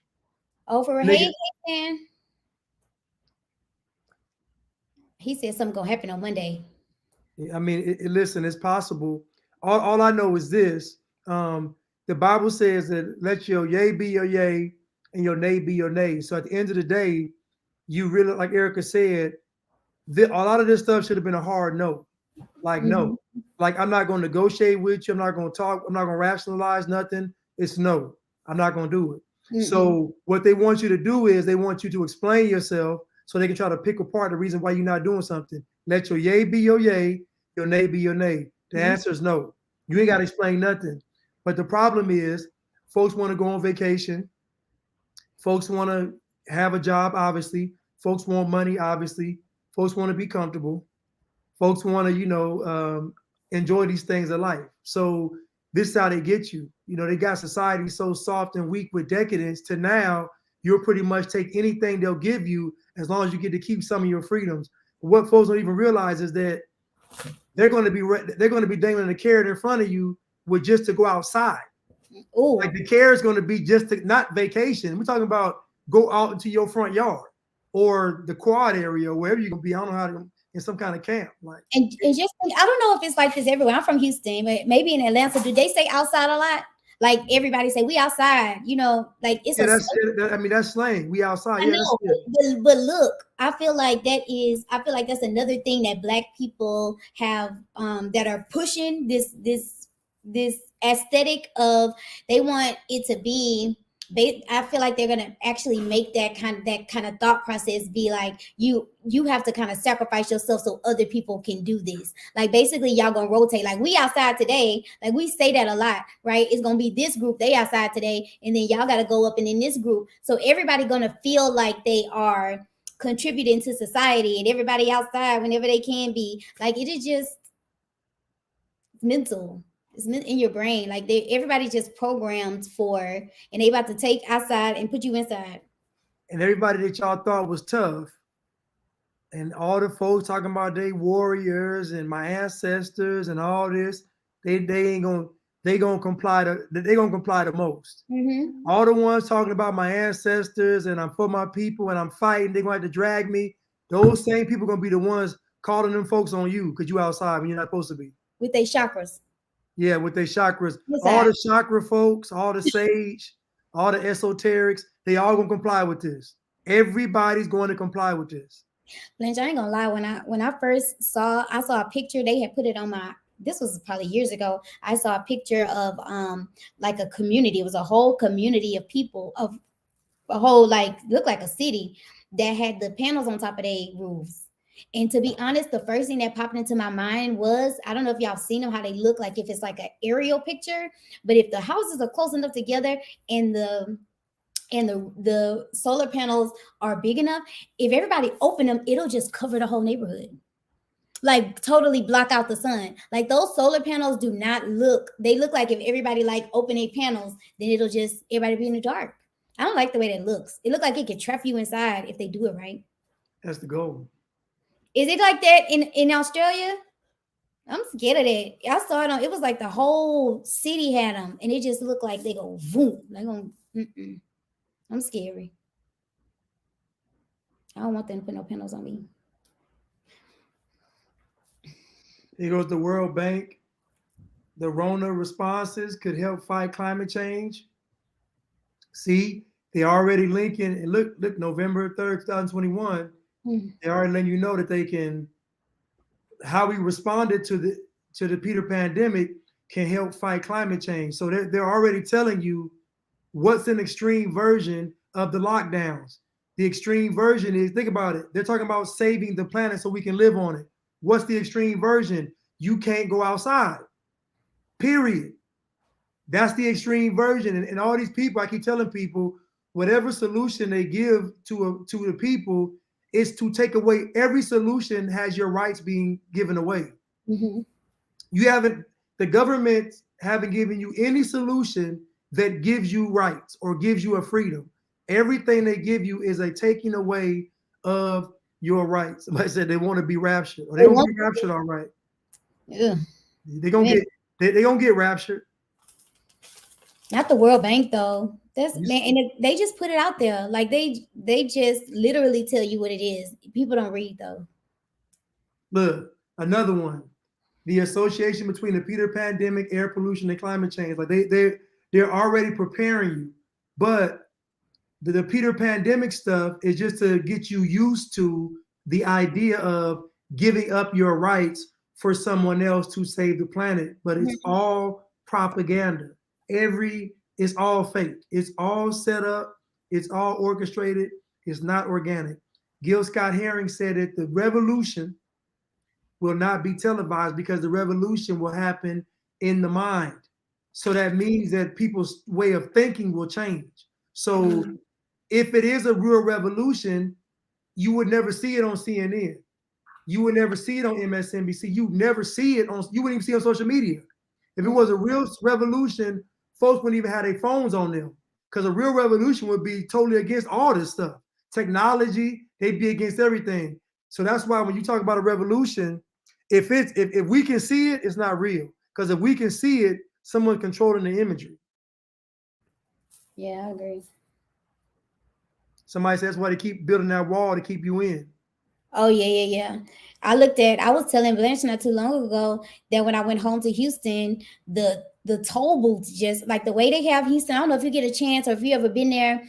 Oh, for a Make it, hey, man. He said something gonna happen on Monday. I mean, listen, it's possible. All I know is this: the Bible says that let your yay be your yay and your nay be your nay. So at the end of the day, you really, like Erica said, a lot of this stuff should have been a hard no. Like, Mhm. no. Like, I'm not going to negotiate with you. I'm not going to talk. I'm not going to rationalize nothing. It's no. I'm not going to do it. Mm-mm. So what they want you to do is they want you to explain yourself so they can try to pick apart the reason why you're not doing something. Let your yay be your yay, your nay be your nay. The Mhm. answer is no. You ain't got to explain nothing. But the problem is folks want to go on vacation. Folks want to have a job, obviously. Folks want money, obviously. Folks want to be comfortable. Folks want to, enjoy these things of life. So this is how they get you. You know, they got society so soft and weak with decadence to now you'll pretty much take anything they'll give you as long as you get to keep some of your freedoms. But what folks don't even realize is that they're going to be dangling a carrot in front of you with just to go outside. Like Oh, the care is going to be just to, not vacation. We're talking about go out into your front yard or the quad area, or wherever you're gonna be. I don't know how to in some kind of camp. Like and just think, I don't know if it's like this everywhere. I'm from Houston, but maybe in Atlanta, do they say outside a lot? Like everybody say we outside, like it's yeah, a that's I mean that's slang. We outside. I Yeah, that's know, it. but look, I feel like that's another thing that Black people have, that are pushing this aesthetic of, they want it to be. I feel like they're gonna actually make that kind of thought process be like, you have to kind of sacrifice yourself so other people can do this. Like basically, y'all gonna rotate. Like we outside today. Like we say that a lot, right? It's gonna be this group, they outside today, and then y'all gotta go up and in this group. So everybody gonna feel like they are contributing to society, and everybody outside whenever they can be. Like it is just mental. It's in your brain. Like everybody's just programmed for, and they about to take outside and put you inside. And everybody that y'all thought was tough, and all the folks talking about they warriors and my ancestors and all this, they ain't gonna. they gonna comply the most. Mm-hmm. All the ones talking about my ancestors and I'm for my people and I'm fighting, they're gonna have to drag me. Those same people gonna be the ones calling them folks on you because you outside when you're not supposed to be. With their chakras. Yeah, with their chakras. What's All that? the chakra folks, all the sage, all the esoterics, they all gonna comply with this. Everybody's going to comply with this. Blanche, I ain't gonna lie. When I first saw a picture. They had put it on my. This was probably years ago. I saw a picture of like a community. It was a whole community of people of a whole like looked like a city that had the panels on top of their roofs. And to be honest, the first thing that popped into my mind was I don't know if y'all seen them how they look like if it's like an aerial picture, but if the houses are close enough together and the solar panels are big enough, if everybody open them, it'll just cover the whole neighborhood. Like totally block out the sun. Like those solar panels do not look, they look like if everybody like open a panels, then it'll just everybody be in the dark. I don't like the way that looks. It looks like it could trap you inside if they do it right. That's the goal. Is it like that in Australia? I'm scared of that. I saw it on. It was like the whole city had them, and it just looked like they go boom. They go. Mm-mm. I'm scary. I don't want them to put no panels on me. Here goes the World Bank. The Rona responses could help fight climate change. See, they already linking and look, November 3rd, 2021. Mm. They already letting you know that they can how we responded to the Peter pandemic can help fight climate change. So they're already telling you what's an extreme version of the lockdowns. The extreme version is think about it. They're talking about saving the planet so we can live on it. What's the extreme version? You can't go outside. Period. That's the extreme version. And all these people, I keep telling people, whatever solution they give to the people is to take away every solution has your rights being given away. Mm-hmm. You haven't, the government haven't given you any solution that gives you rights or gives you a freedom. Everything they give you is a taking away of your rights. Somebody said they want to be raptured, or they They gonna want be raptured, all right. ugh. They gonna Man, get they gonna get raptured. not the World Bank though. That's You man, and they just put it out there. Like they just literally tell you what it is. People don't read though. look, another one. The association between the Peter pandemic, air pollution, and climate change. Like they're already preparing you. But the Peter pandemic stuff is just to get you used to the idea of giving up your rights for someone else to save the planet. But it's Mhm. all propaganda. It's all fake. It's all set up. It's all orchestrated. It's not organic. Gil Scott Heron said that the revolution will not be televised because the revolution will happen in the mind. So that means that people's way of thinking will change. So if it is a real revolution, you would never see it on CNN. You would never see it on MSNBC. You never see it on. You wouldn't even see it on social media. If it was a real revolution, folks wouldn't even have their phones on them because a real revolution would be totally against all this stuff. Technology, they'd be against everything. So that's why when you talk about a revolution, if we can see it, it's not real. Because if we can see it, someone controlling the imagery. Yeah, I agree. Somebody says that's why they keep building that wall to keep you in. Oh yeah. I was telling Blanche not too long ago that when I went home to Houston, the toll booths just like the way they have Houston. I don't know if you get a chance or if you ever been there.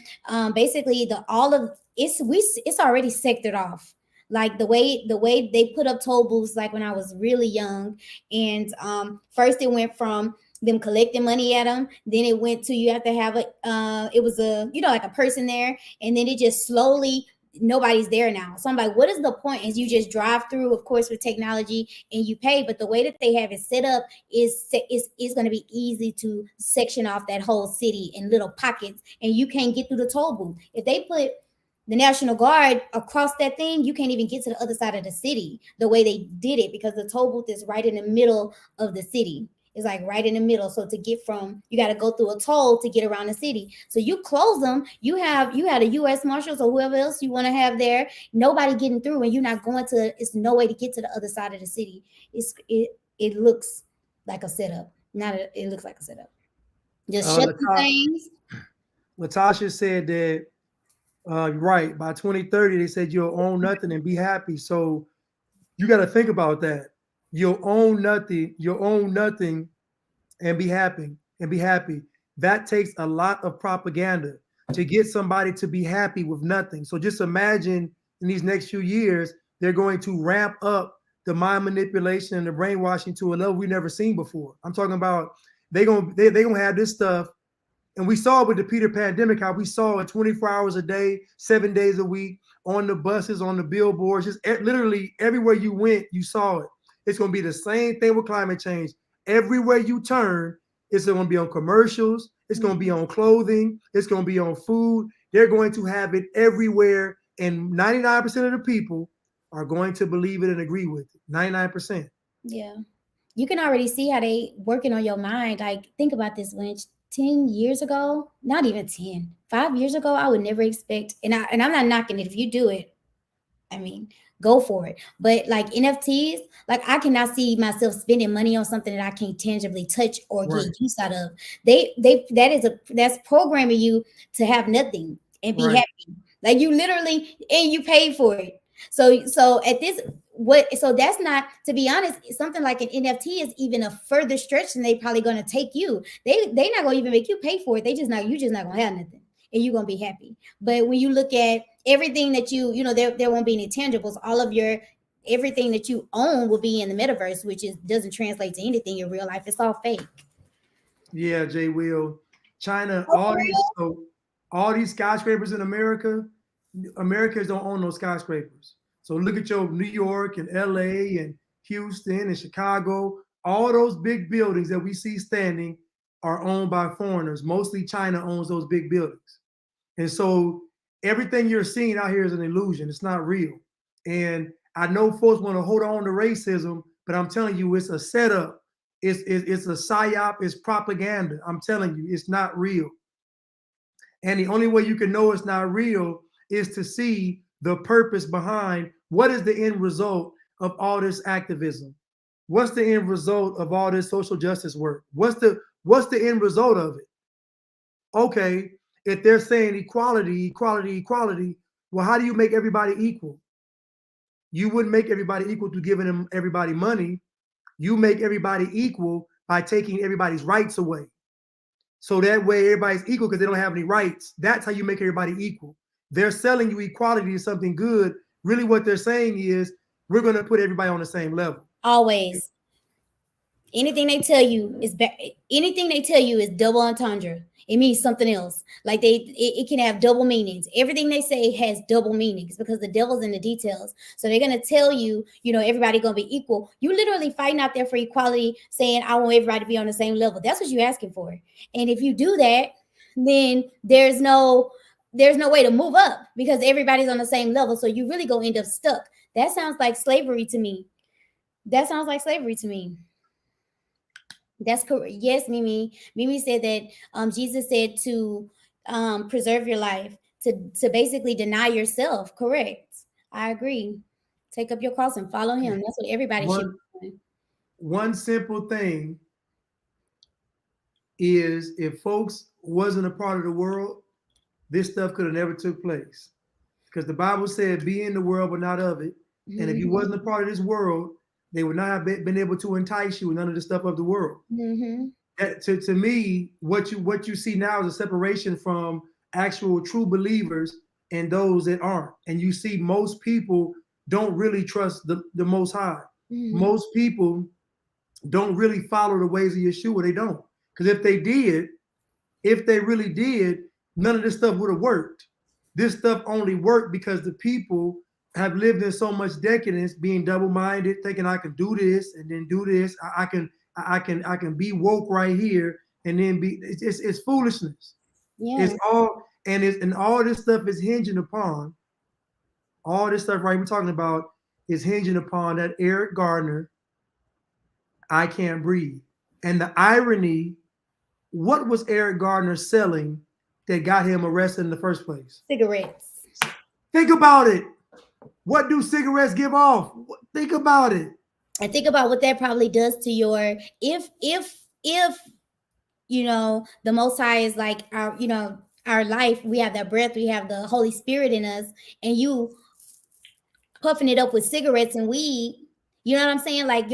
Basically the all of it's already sectored off. Like the way they put up toll booths like when I was really young. And first it went from them collecting money at them, then it went to you have to have a it was a like a person there, and then it just slowly nobody's there now. So I'm like, what is the point? Is you just drive through, of course, with technology and you pay, but the way that they have it set up is going to be easy to section off that whole city in little pockets, and you can't get through the toll booth. If they put the National Guard across that thing, you can't even get to the other side of the city the way they did it because the toll booth is right in the middle of the city. It's like right in the middle. So to get from, you got to go through a toll to get around the city. So you close them. You had a U.S. Marshals or whoever else you want to have there. Nobody getting through, and you're not going to. It's no way to get to the other side of the city. It looks like a setup. Not a, it looks like a setup. Just shut the Lata- things. Latasha said that right by 2030 they said you'll own nothing and be happy. So you got to think about that. You'll own nothing. You'll own nothing and be happy and be happy. That takes a lot of propaganda to get somebody to be happy with nothing. So just imagine in these next few years, they're going to ramp up the mind manipulation and the brainwashing to a level we've never seen before. I'm talking about they gonna have this stuff. And we saw with the Peter pandemic how we saw it 24 hours a day, 7 days a week, on the buses, on the billboards, just literally everywhere you went, you saw it. It's going to be the same thing with climate change. Everywhere you turn, it's going to be on commercials, it's going to be on clothing, it's going to be on food. They're going to have it everywhere. And 99% of the people are going to believe it and agree with it. 99%. Yeah. You can already see how they working on your mind. Like, think about this, Lynch. 10 years ago, not even 10, 5 years ago, I would never expect, and I'm not knocking it. If you do it, I mean, go for it. But like NFTs, like I cannot see myself spending money on something that I can't tangibly touch or Right. get use out of. That's programming you to have nothing and be Right. happy. Like you literally, and you paid for it. So at this, what, so that's not, to be honest, something like an NFT is even a further stretch than they probably gonna take you. They not gonna even make you pay for it. They just not, you just not gonna have nothing and you're gonna be happy. But when you look at everything that you know, there won't be any tangibles. All of your everything that you own will be in the metaverse, which is doesn't translate to anything in real life. It's all fake. Yeah, Jay Will. China, Oh, for real? all these skyscrapers in America, Americans don't own those skyscrapers. So look at your New York and LA and Houston and Chicago. All those big buildings that we see standing are owned by foreigners. Mostly China owns those big buildings. And so everything you're seeing out here is an illusion. It's not real. And I know folks want to hold on to racism, but I'm telling you, it's a setup. It's a psyop. It's propaganda. I'm telling you, it's not real. And the only way you can know it's not real is to see the purpose behind what is the end result of all this activism. What's the end result of all this social justice work? What's the end result of it? Okay, if they're saying equality, equality, equality, well, how do you make everybody equal? You wouldn't make everybody equal to giving them everybody money. You make everybody equal by taking everybody's rights away. So that way everybody's equal because they don't have any rights. That's how you make everybody equal. They're selling you equality as something good. Really what they're saying is we're going to put everybody on the same level. Always. Anything they tell you is anything they tell you is double entendre. It means something else. Like it can have double meanings. Everything they say has double meanings because the devil's in the details. So they're gonna tell you, you know, everybody gonna be equal. You literally fighting out there for equality, saying I want everybody to be on the same level. That's what you're asking for. And if you do that, then there's no way to move up because everybody's on the same level. So you really gonna end up stuck. That sounds like slavery to me. That sounds like slavery to me. That's correct. Yes, Mimi. Mimi said that Jesus said to preserve your life, to basically deny yourself. Correct. I agree. Take up your cross and follow him. That's what everybody should One be doing. one simple thing is if folks wasn't a part of the world, this stuff could have never took place. Because the Bible said, be in the world, but not of it. And if you Mm-hmm. wasn't a part of this world, they would not have been able to entice you with none of the stuff of the world. Mm-hmm. To me, what you see now is a separation from actual true believers and those that aren't. And you see most people don't really trust the Most High. Mm-hmm. Most people don't really follow the ways of Yeshua. They don't. Because if they really did, none of this stuff would have worked. This stuff only worked because the people have lived in so much decadence, being double-minded, thinking I can do this and then do this. I can be woke right here and then be. It's foolishness. Yeah. It's all and all this stuff is hinging upon all this stuff right we're talking about is hinging upon that Eric Gardner. I can't breathe. And the irony, what was Eric Gardner selling that got him arrested in the first place? Cigarettes. Think about it. What do cigarettes give off? Think about it. And think about what that probably does to your, if if the Most High is like our life, we have that breath, we have the Holy Spirit in us, and you puffing it up with cigarettes and weed, you know what I'm saying? Like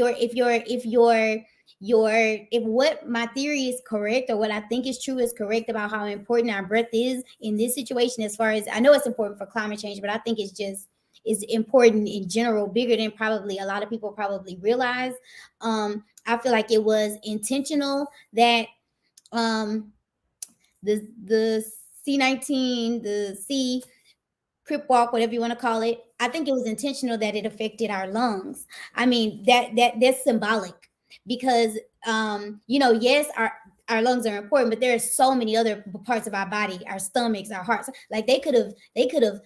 if what my theory is correct, or what I think is true is correct about how important our breath is in this situation, as far as I know it's important for climate change, but I think it's just is important in general, bigger than probably a lot of people probably realize. I feel like it was intentional that um the C19, the C crip walk, whatever you want to call it, I think it was intentional that it affected our lungs. I mean, that's symbolic, because yes, our lungs are important, but there are so many other parts of our body, our stomachs, our hearts. Like they could have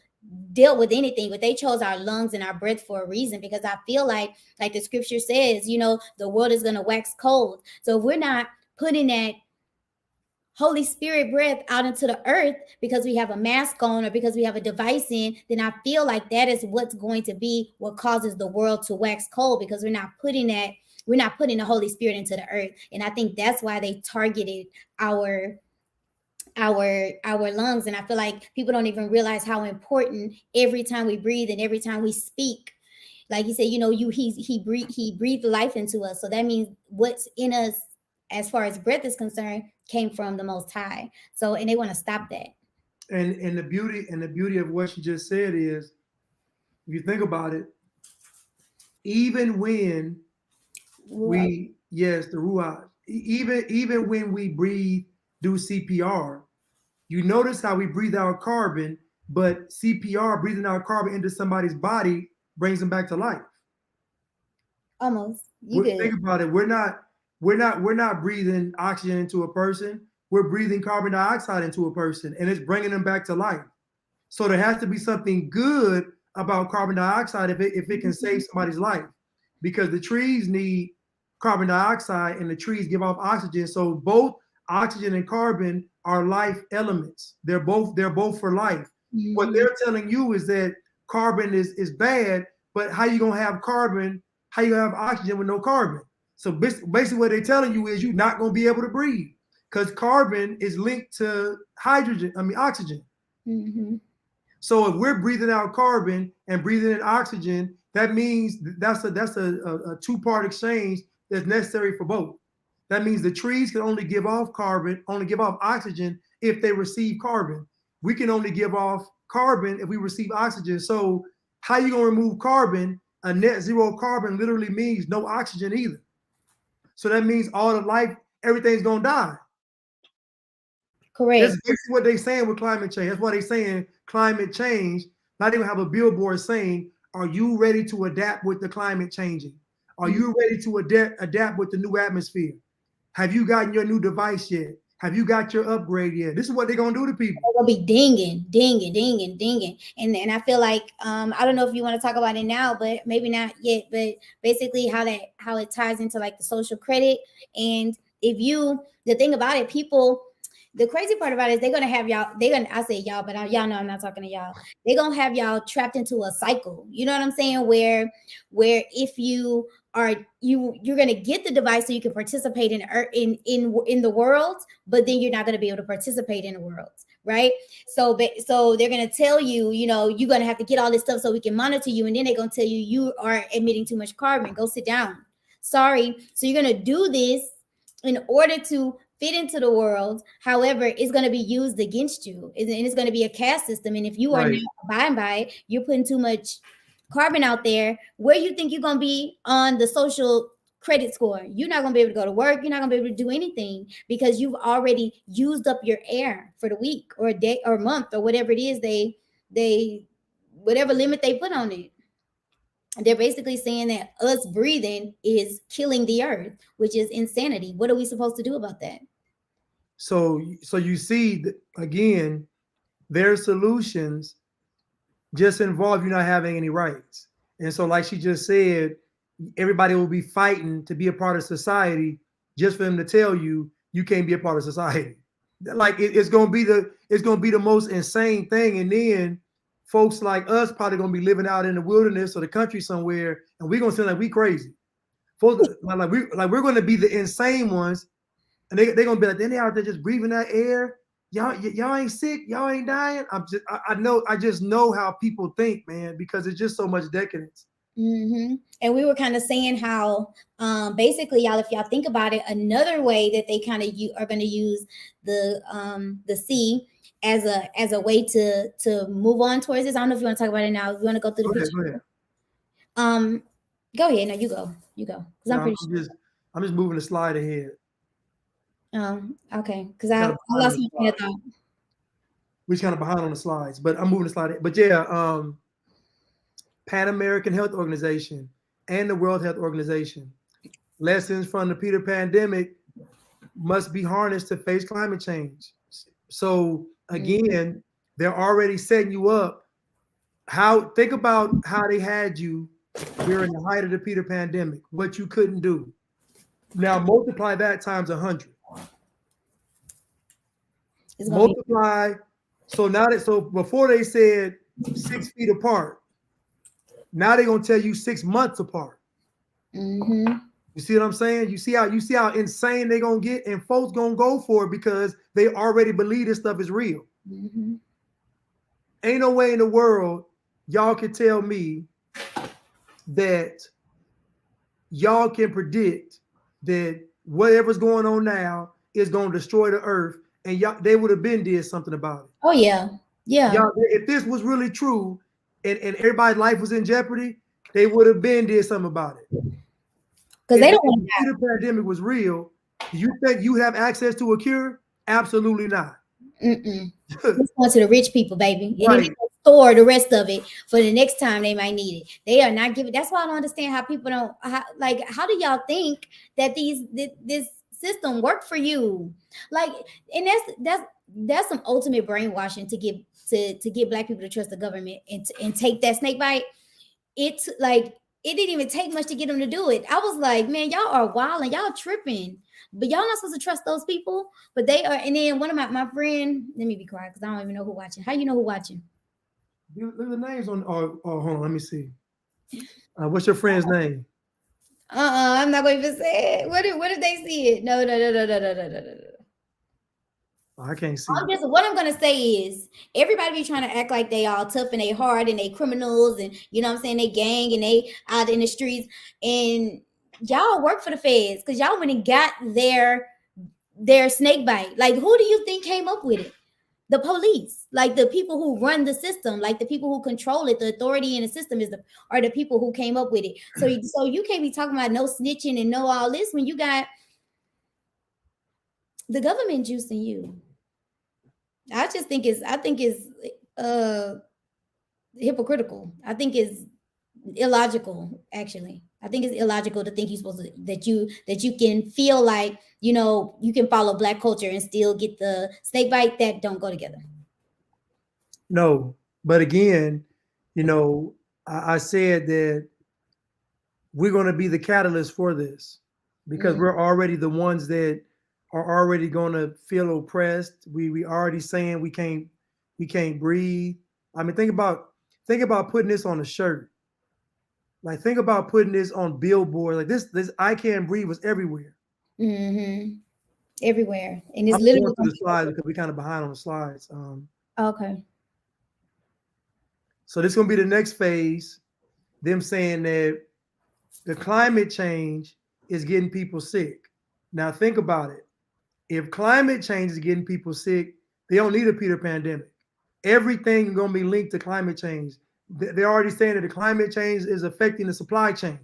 dealt with anything, but they chose our lungs and our breath for a reason, because I feel like the scripture says, the world is going to wax cold. So if we're not putting that Holy Spirit breath out into the earth because we have a mask on or because we have a device in, then I feel like that is what's going to be what causes the world to wax cold, because we're not putting the Holy Spirit into the earth. And I think that's why they targeted our our lungs. And I feel like people don't even realize how important every time we breathe and every time we speak, like you said, he breathed life into us. So that means what's in us as far as breath is concerned came from the Most High. So, and they want to stop that. And the beauty of what you just said is, if you think about it, even when we, yes, the ruach, even when we breathe, do CPR, you notice how we breathe out carbon, but CPR, breathing out carbon into somebody's body, brings them back to life. Almost. You good. Think about it. We're not breathing oxygen into a person. We're breathing carbon dioxide into a person, and it's bringing them back to life. So there has to be something good about carbon dioxide if it can save somebody's life, because the trees need carbon dioxide and the trees give off oxygen. So both oxygen and carbon are life elements. They're both for life. Mm-hmm. What they're telling you is that carbon is bad, but how you gonna have carbon? How you have oxygen with no carbon? So basically, what they're telling you is you're not gonna be able to breathe, because carbon is linked to oxygen. Mm-hmm. So if we're breathing out carbon and breathing in oxygen, that means that's a two-part exchange that's necessary for both. That means the trees can only give off oxygen if they receive carbon. We can only give off carbon if we receive oxygen. So how you gonna remove carbon? A net zero carbon literally means no oxygen either. So that means all the life, everything's gonna die. Correct. That's basically what they're saying with climate change. That's why they're saying climate change. Not even have a billboard saying, "Are you ready to adapt with the climate changing? Are you ready to adapt with the new atmosphere? Have you gotten your new device yet? Have you got your upgrade yet?" This is what they're gonna do to people. They're gonna be dinging, dinging, dinging, dinging. And I feel like I don't know if you want to talk about it now, but maybe not yet. But basically how it ties into like the social credit. And the thing about it, people, the crazy part about it is they're gonna have y'all. I say y'all, but y'all know I'm not talking to y'all. They're gonna have y'all trapped into a cycle. You know what I'm saying? Where if you are you're gonna get the device so you can participate in the world, but then you're not gonna be able to participate in the world, right? So they're gonna tell you, you're gonna have to get all this stuff so we can monitor you, and then they're gonna tell you you are emitting too much carbon. Go sit down. Sorry. So you're gonna do this in order to fit into the world. However, it's going to be used against you, and it's going to be a caste system. And if you are not abiding by it, you're putting too much carbon out there. Where you think you're going to be on the social credit score? You're not going to be able to go to work. You're not going to be able to do anything because you've already used up your air for the week or a day or month or whatever it is they whatever limit they put on it. They're basically saying that us breathing is killing the earth, which is insanity. What are we supposed to do about that? So you see, again, their solutions just involve you not having any rights. And so, like she just said, everybody will be fighting to be a part of society just for them to tell you you can't be a part of society. Like it's gonna be the most insane thing. And then folks like us probably gonna be living out in the wilderness or the country somewhere, and we're gonna sound like we crazy. Folks, we're gonna be the insane ones and they gonna be like, then they out there just breathing that air. Y'all ain't sick. Y'all ain't dying. I know. I just know how people think, man, because it's just so much decadence. And we were kind of saying how, basically, y'all, if y'all think about it, another way that they kind of are going to use the sea as a way to move on towards this. I don't know if you want to talk about it now. If you want to go through the Go ahead. picture. Go ahead. Go ahead. No, you go. You go. Because I'm No, pretty sure. I'm just moving the slide ahead. Okay. Because Kind I of behind on lost the my train of slides. thought. We're kind of behind on the slides, but I'm moving the slide. But yeah, Pan American Health Organization and the World Health Organization. Lessons from the Peter pandemic must be harnessed to face climate change. So again, they're already setting you up. How think about how they had you during the height of the Peter pandemic, what you couldn't do. Now multiply that times 100. It's gonna be. Multiply. So before they said 6 feet apart, now they're gonna tell you 6 months apart. Mm-hmm. You see what I'm saying? You see how insane they're gonna get, and folks gonna go for it because they already believe this stuff is real. Mm-hmm. Ain't no way in the world y'all can tell me that y'all can predict that whatever's going on now is gonna destroy the earth, and y'all they would have been did something about it. Oh yeah. Yeah. Y'all, if this was really true, and everybody's life was in jeopardy, they would have been did something about it. Because If they the don't want Peter pandemic was real, do you think you have access to a cure? Absolutely not. to. It's going to the rich people, baby, and then they Right. gonna store the rest of it for the next time they might need it. They are not giving. That's why I don't understand how people don't like. How do y'all think that this system work for you? Like, and that's some ultimate brainwashing to get black people to trust the government and take that snake bite. It's like it didn't even take much to get them to do it. I was like, man, y'all are wild and y'all tripping. But y'all not supposed to trust those people. But they are. And then one of my friend, let me be quiet because I don't even know who watching. How you know who watching? Look at the names on. Hold on. Let me see. What's your friend's name? I'm not going to even say it. What if they see it? No, no, no, no, no, no, no, no, no. Oh, I can't see. What I'm gonna say is everybody be trying to act like they all tough and they hard and they criminals and you know what I'm saying, they gang and they out in the streets, and y'all work for the feds because y'all went and got their snake bite. Like, who do you think came up with it? The police, like the people who run the system, like the people who control it, the authority in the system are the people who came up with it. So you can't be talking about no snitching and no all this when you got the government juicing you. I think it's uh hypocritical. I think it's illogical, actually. I think it's illogical to think you're supposed to that you can feel like, you can follow black culture and still get the snake bite. That don't go together. No, but again, I said that we're going to be the catalyst for this because Mm. we're already the ones that are already going to feel oppressed. We already saying we can't breathe. I mean, think about putting this on a shirt. Like think about putting this on billboard. Like this I can't breathe was everywhere. Mm-hmm. Everywhere. And it's I'm just going literally through the slides because we're kind of behind on the slides. okay. So this is gonna be the next phase. Them saying that the climate change is getting people sick. Now think about it. If climate change is getting people sick, they don't need a Peter pandemic. Everything is gonna be linked to climate change. They're already saying that the climate change is affecting the supply chain,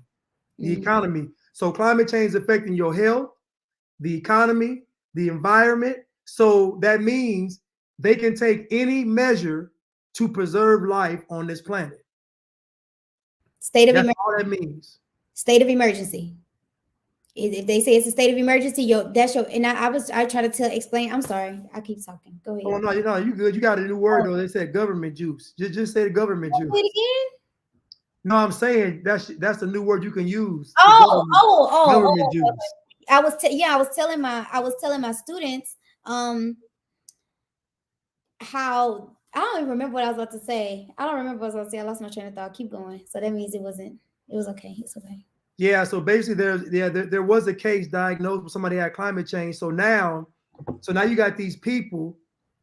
the Mm. economy. So climate change is affecting your health, the economy, the environment. So that means they can take any measure to preserve life on this planet. State of That's emer- all that means. State of emergency. If they say it's a state of emergency, that's your. And I try to explain. I'm sorry, I keep talking. Go Oh ahead. no, you good. You got a new word Oh, though. They said government juice. Just say the government juice. say it again. No, I'm saying that's the new word you can use. The Oh, government oh, oh, government oh. juice. I was telling my students how I don't even remember what I was about to say. I don't remember what I was about to say. I lost my train of thought. Keep going. So that means it was okay. It's okay. Yeah, so basically there was a case diagnosed with somebody had climate change. So now you got these people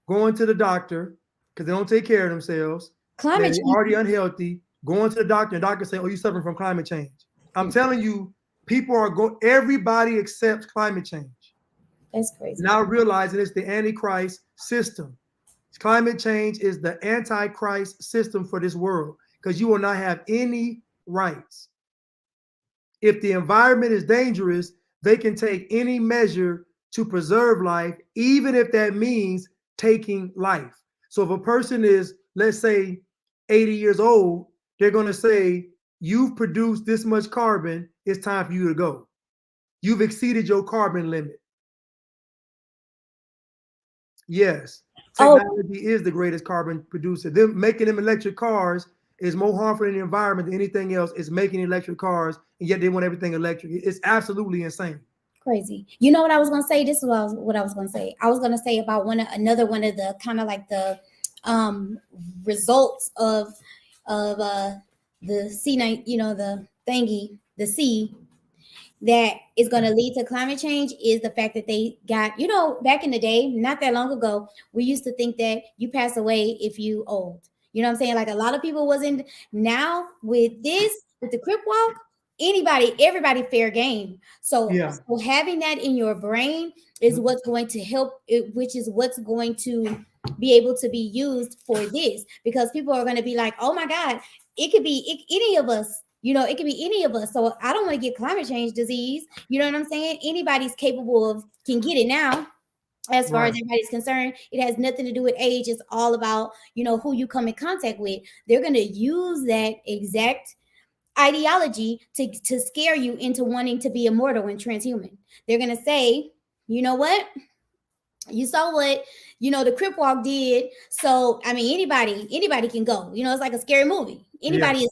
going to the doctor because they don't take care of themselves. They're Climate change. already unhealthy, going to the doctor, and doctor say, "Oh, you're suffering from climate change." I'm telling you, people are going, everybody accepts climate change. That's crazy. Now realizing it's the Antichrist system. Climate change is the Antichrist system for this world because you will not have any rights. If the environment is dangerous, they can take any measure to preserve life, even if that means taking life. So if a person is, let's say, 80 years old, they're going to say, "You've produced this much carbon, it's time for you to go. You've exceeded your carbon limit." Yes, Oh, technology is the greatest carbon producer. Them making them electric cars is more harmful in the environment than anything else. Is making electric cars, and yet they want everything electric. It's absolutely insane. crazy. You know what I was gonna say? This is what I was gonna say. I was gonna say about another one of the kind of like the um results of the C9, the thingy, the C that is going to lead to climate change is the fact that they got, back in the day, not that long ago, we used to think that you pass away if you old. You know what I'm saying? Like a lot of people wasn't. Now with this, with the crip walk, everybody fair game. So, Yeah, so having that in your brain is what's going to help it, which is what's going to be able to be used for this, because people are going to be like, oh my God, it could be any of us. It could be any of us. So I don't want to get climate change disease. You know what I'm saying? Anybody's capable of can get it now. As far as right. everybody's concerned, it has nothing to do with age. It's all about, who you come in contact with. They're going to use that exact ideology to scare you into wanting to be immortal and transhuman. They're going to say, you know what? You saw what the crip walk did. So I mean, anybody can go. It's like a scary movie. Yeah, Anybody is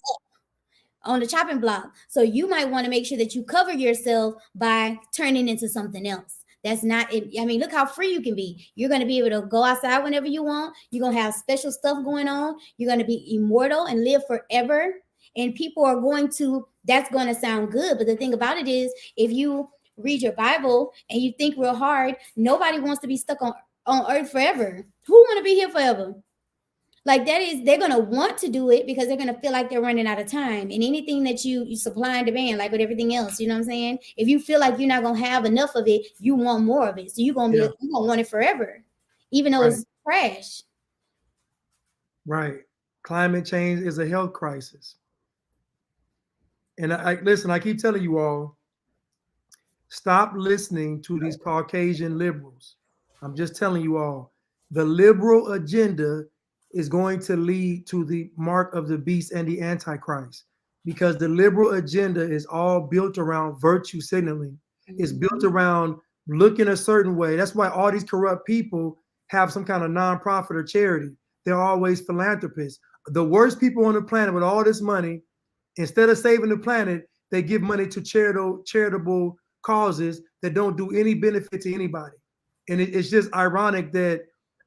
on the chopping block. So you might want to make sure that you cover yourself by turning into something else. That's not it. I mean, look how free you can be. You're going to be able to go outside whenever you want. You're going to have special stuff going on. You're going to be immortal and live forever. And people are going to, that's going to sound good. But the thing about it is, if you read your Bible and you think real hard, nobody wants to be stuck on earth forever. Who want to be here forever? Like that is, they're gonna want to do it because they're gonna feel like they're running out of time. And anything that you supply and demand, like with everything else, you know what I'm saying? If you feel like you're not gonna have enough of it, you want more of it. So yeah, you gonna want it forever, even though right, it's trash. right. Climate change is a health crisis. And I listen, I keep telling you all, stop listening to these Caucasian liberals. I'm just telling you all, the liberal agenda is going to lead to the mark of the beast and the Antichrist, because the liberal agenda is all built around virtue signaling. It's built around looking a certain way. That's why all these corrupt people have some kind of nonprofit or charity. They're always philanthropists. The worst people on the planet with all this money, instead of saving the planet, they give money to charitable causes that don't do any benefit to anybody. And it's just ironic that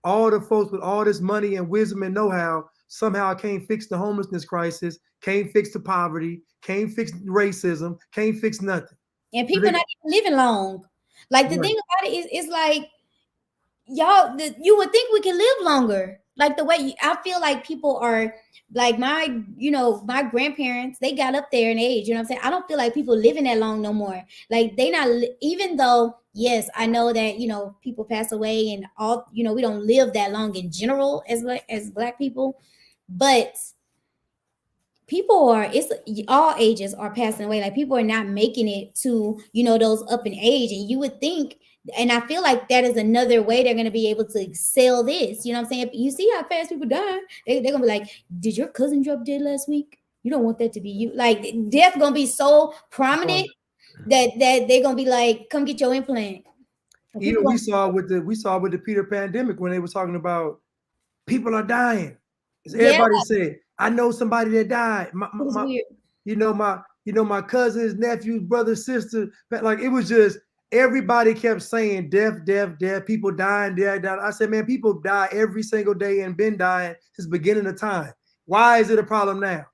all the folks with all this money and wisdom and know-how somehow can't fix the homelessness crisis, can't fix the poverty, can't fix racism, can't fix nothing. And But people not even living long. Like the right, thing about it is, it's like you would think we can live longer. Like the way I feel like people are, like my grandparents, they got up there in age. You know what I'm saying? I don't feel like people living that long no more. Like they not, even though, yes, I know that, people pass away and all, we don't live that long in general as black people, but people are, it's all ages are passing away. Like people are not making it to those up in age, and you would think, and I feel like that is another way they're going to be able to sell this. You know what I'm saying? You see how fast people die. They're gonna be like, did your cousin drop dead last week? You don't want that to be you. Like death gonna be so prominent that they're gonna be like, come get your implant. And people even gonna, we saw with the Peter pandemic when they were talking about people are dying. As yeah, everybody said, I know somebody that died. it was weird. My cousins, nephews, brothers, sisters. Like it was just everybody kept saying death, death, death. People dying, death, death. I said, man, people die every single day and been dying since beginning of time. Why is it a problem now?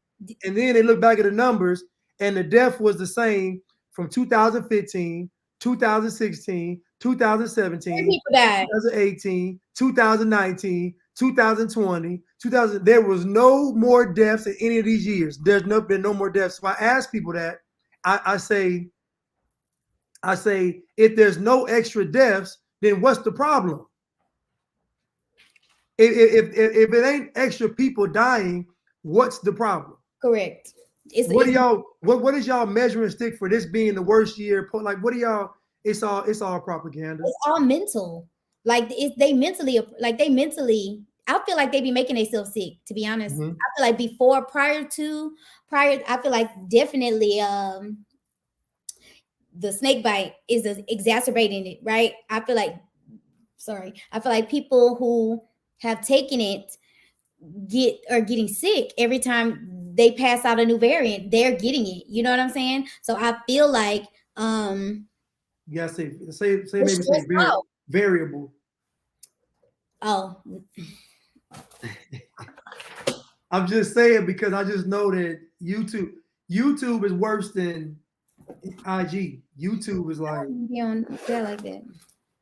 And then they look back at the numbers and the death was the same from 2015, 2016, 2017, people died. 2018, 2019, 2020, 2000. There was no more deaths in any of these years. There's been no more deaths. So I ask people that. I say, if there's no extra deaths, then what's the problem? If it ain't extra people dying, what's the problem? Correct. What do y'all what is y'all measuring stick for this being the worst year? Like, what do y'all? It's all propaganda. It's all mental. Like they mentally. I feel like they be making themselves sick. To be honest, Mm-hmm. I feel like I feel like definitely the snake bite is exacerbating it. Right. I feel like people who have taken it are getting sick every time they pass out a new variant. They're getting it. You know what I'm saying? So I feel like You gotta say maybe say variable. Oh, I'm just saying because I just know that YouTube is worse than IG. YouTube is like be on there like that.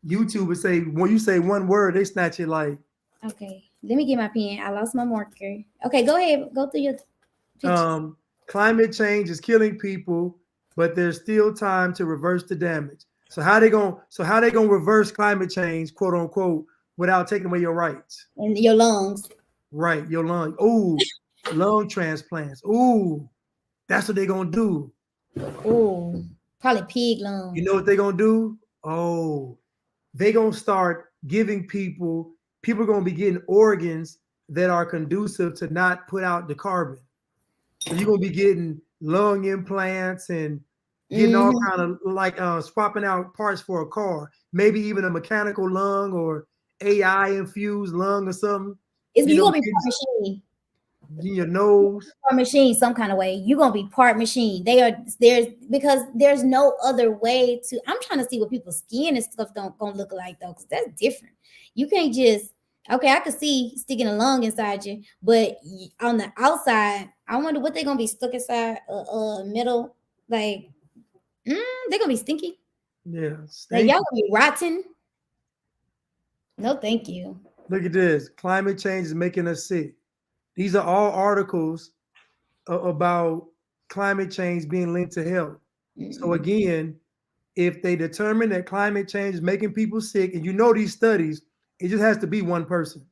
YouTube would say when you say one word, they snatch it like. Okay, let me get my pen. I lost my marker. Okay, go ahead. Go through your pictures. Climate change is killing people, but there's still time to reverse the damage. So how they gonna reverse climate change, quote unquote, without taking away your rights? And your lungs. Right, your lung. Ooh, lung transplants. Ooh, that's what they're gonna do. Ooh, probably pig lungs. You know what they're gonna do? Oh, they gonna start giving people are gonna be getting organs that are conducive to not put out the carbon. So you're gonna be getting lung implants and getting all kind of like swapping out parts for a car, maybe even a mechanical lung or AI infused lung or something. You gonna be part machine. Your nose. Part machine, some kind of way. You're gonna be part machine. Because there's no other way to. I'm trying to see what people's skin and stuff gonna look like though, because that's different. You can't just. Okay, I could see sticking a lung inside you, but on the outside, I wonder what they're gonna be stuck inside metal. Like, they're gonna be stinky. Yeah, like y'all gonna be rotten. No, thank you. Look at this. Climate change is making us sick. These are all articles about climate change being linked to health. So again, if they determine that climate change is making people sick, and you know these studies, it just has to be one person.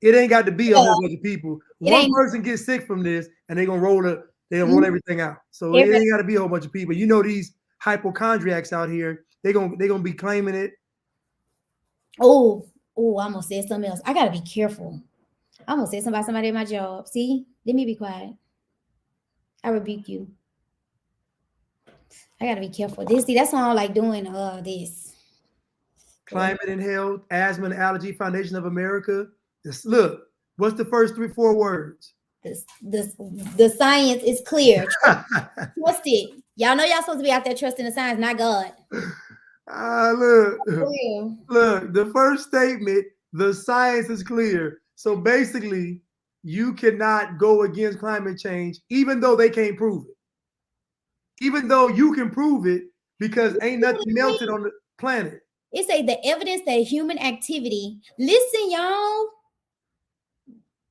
It ain't got to be a whole bunch of people. One person gets sick from this, and they're gonna roll everything out. So it ain't got to be a whole bunch of people. You know these hypochondriacs out here, they're gonna be claiming it. Oh, I almost said something else. I gotta be careful. I almost said something about somebody at my job. See, let me be quiet. I rebuke you. I gotta be careful. That's why I don't like doing this. Climate and Health, Asthma and Allergy Foundation of America. Look, what's the first 3-4 words? The science is clear. Trust it. Y'all know y'all supposed to be out there trusting the science, not God. Look, the first statement, the science is clear. So basically, you cannot go against climate change, even though they can't prove it. Even though you can prove it, because ain't nothing melted on the planet. It say the evidence that human activity. Listen, y'all.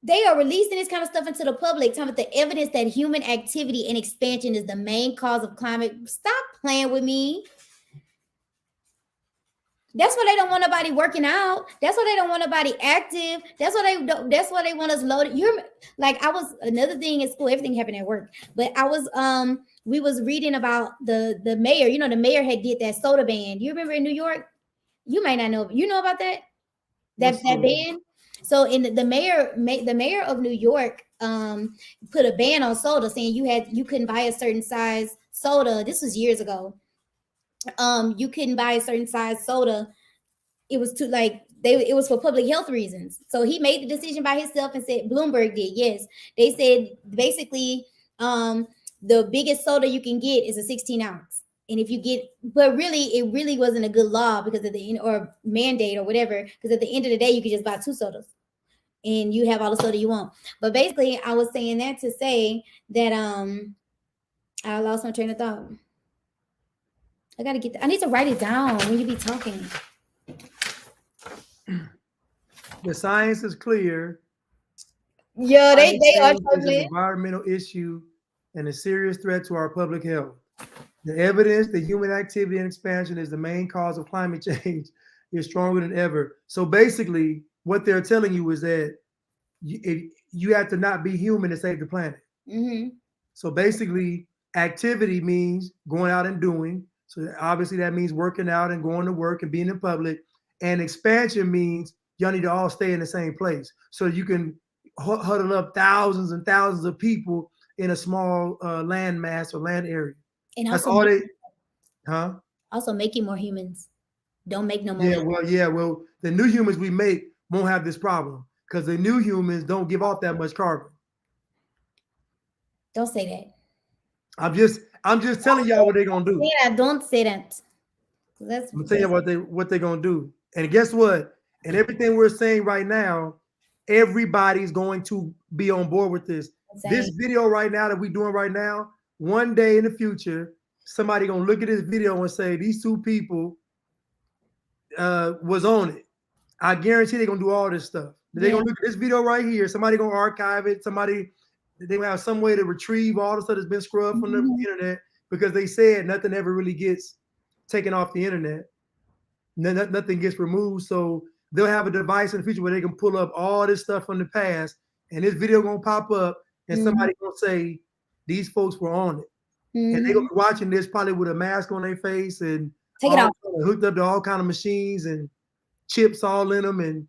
They are releasing this kind of stuff into the public, talking about the evidence that human activity and expansion is the main cause of climate. Stop playing with me. That's why they don't want nobody working out. That's why they don't want nobody active. That's why they want us loaded. You're like, I was another thing in school. Everything happened at work, but I was we was reading about the mayor. You know, the mayor had did that soda ban. You remember in New York? You might not know. You know about that? That ban. So in the mayor of New York put a ban on soda, saying you couldn't buy a certain size soda. This was years ago. You couldn't buy a certain size soda. It was too it was for public health reasons. So he made the decision by himself and said Bloomberg did. Yes, they said basically the biggest soda you can get is a 16 ounce. And if you get, but really, it really wasn't a good law because of or mandate or whatever. Because at the end of the day, you could just buy 2 sodas, and you have all the soda you want. But basically, I was saying that to say that I lost my train of thought. I need to write it down when you be talking. The science is clear. Yeah, Climate they are change is an struggling. environmental issue and a serious threat to our public health. The evidence that human activity and expansion is the main cause of climate change is stronger than ever. So basically, what they're telling you is that you have to not be human to save the planet. Mm-hmm. So basically, activity means going out and doing. So obviously, that means working out and going to work and being in public. And expansion means y'all need to all stay in the same place so you can huddle up thousands and thousands of people in a small land mass or land area. And That's also, all they, huh? also making more humans. Don't make no more. Yeah. Well, the new humans we make won't have this problem because the new humans don't give off that much carbon. Don't say that. I'm just telling y'all what they're gonna do. Yeah, don't say that. That's I'm gonna tell you what they're gonna do. And guess what? And everything we're saying right now, everybody's going to be on board with this. This insane. video right now that we're doing right now, one day in the future, somebody gonna look at this video and say these two people was on it. I guarantee they're gonna do all this stuff. They're Yeah. gonna look at this video right here. Somebody gonna archive it. Somebody they gonna have some way to retrieve all the stuff that's been scrubbed from the Mhm. internet because they said nothing ever really gets taken off the internet. Nothing gets removed. So they'll have a device in the future where they can pull up all this stuff from the past, and this video gonna pop up, and Mhm. somebody gonna say these folks were on it, and they gonna Mhm. be watching this probably with a mask on their face and Take it all off. hooked up to all kind of machines and chips all in them, and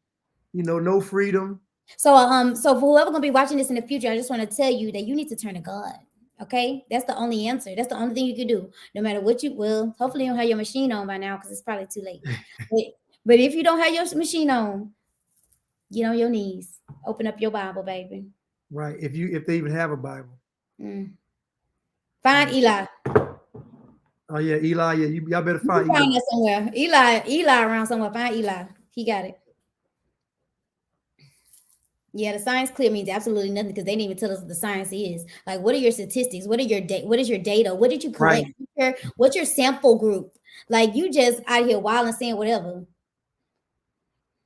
no freedom. So for whoever gonna be watching this in the future, I just want to tell you that you need to turn to God. Okay, that's the only answer. That's the only thing you can do. No matter what you will. Hopefully, you don't have your machine on by now because it's probably too late. But, but if you don't have your machine on, get on your knees. Open up your Bible, baby. Right. If they even have a Bible. Mm. Find Eli. Oh yeah, Eli. Yeah, y'all better You can find Eli. find that somewhere. Eli around somewhere. Find Eli. He got it. Yeah, the science clear means absolutely nothing because they didn't even tell us what the science is. Like, what are your statistics? What are your What is your data? What did you collect? Right. What's your sample group? Like, you just out here wild and saying whatever.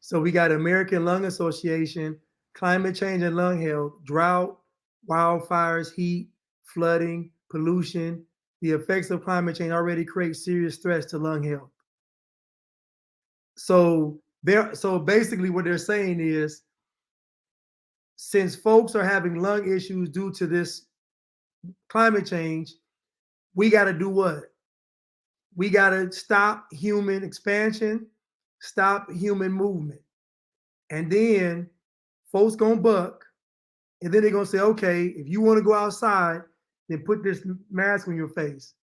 So we got American Lung Association, climate change and lung health, drought, wildfires, heat, flooding, pollution. The effects of climate change already create serious threats to lung health. So basically what they're saying is since folks are having lung issues due to this climate change, we got to do what? We got to stop human expansion, stop human movement. And then folks gonna buck, and then they're gonna say, okay, if you want to go outside, then put this mask on your face,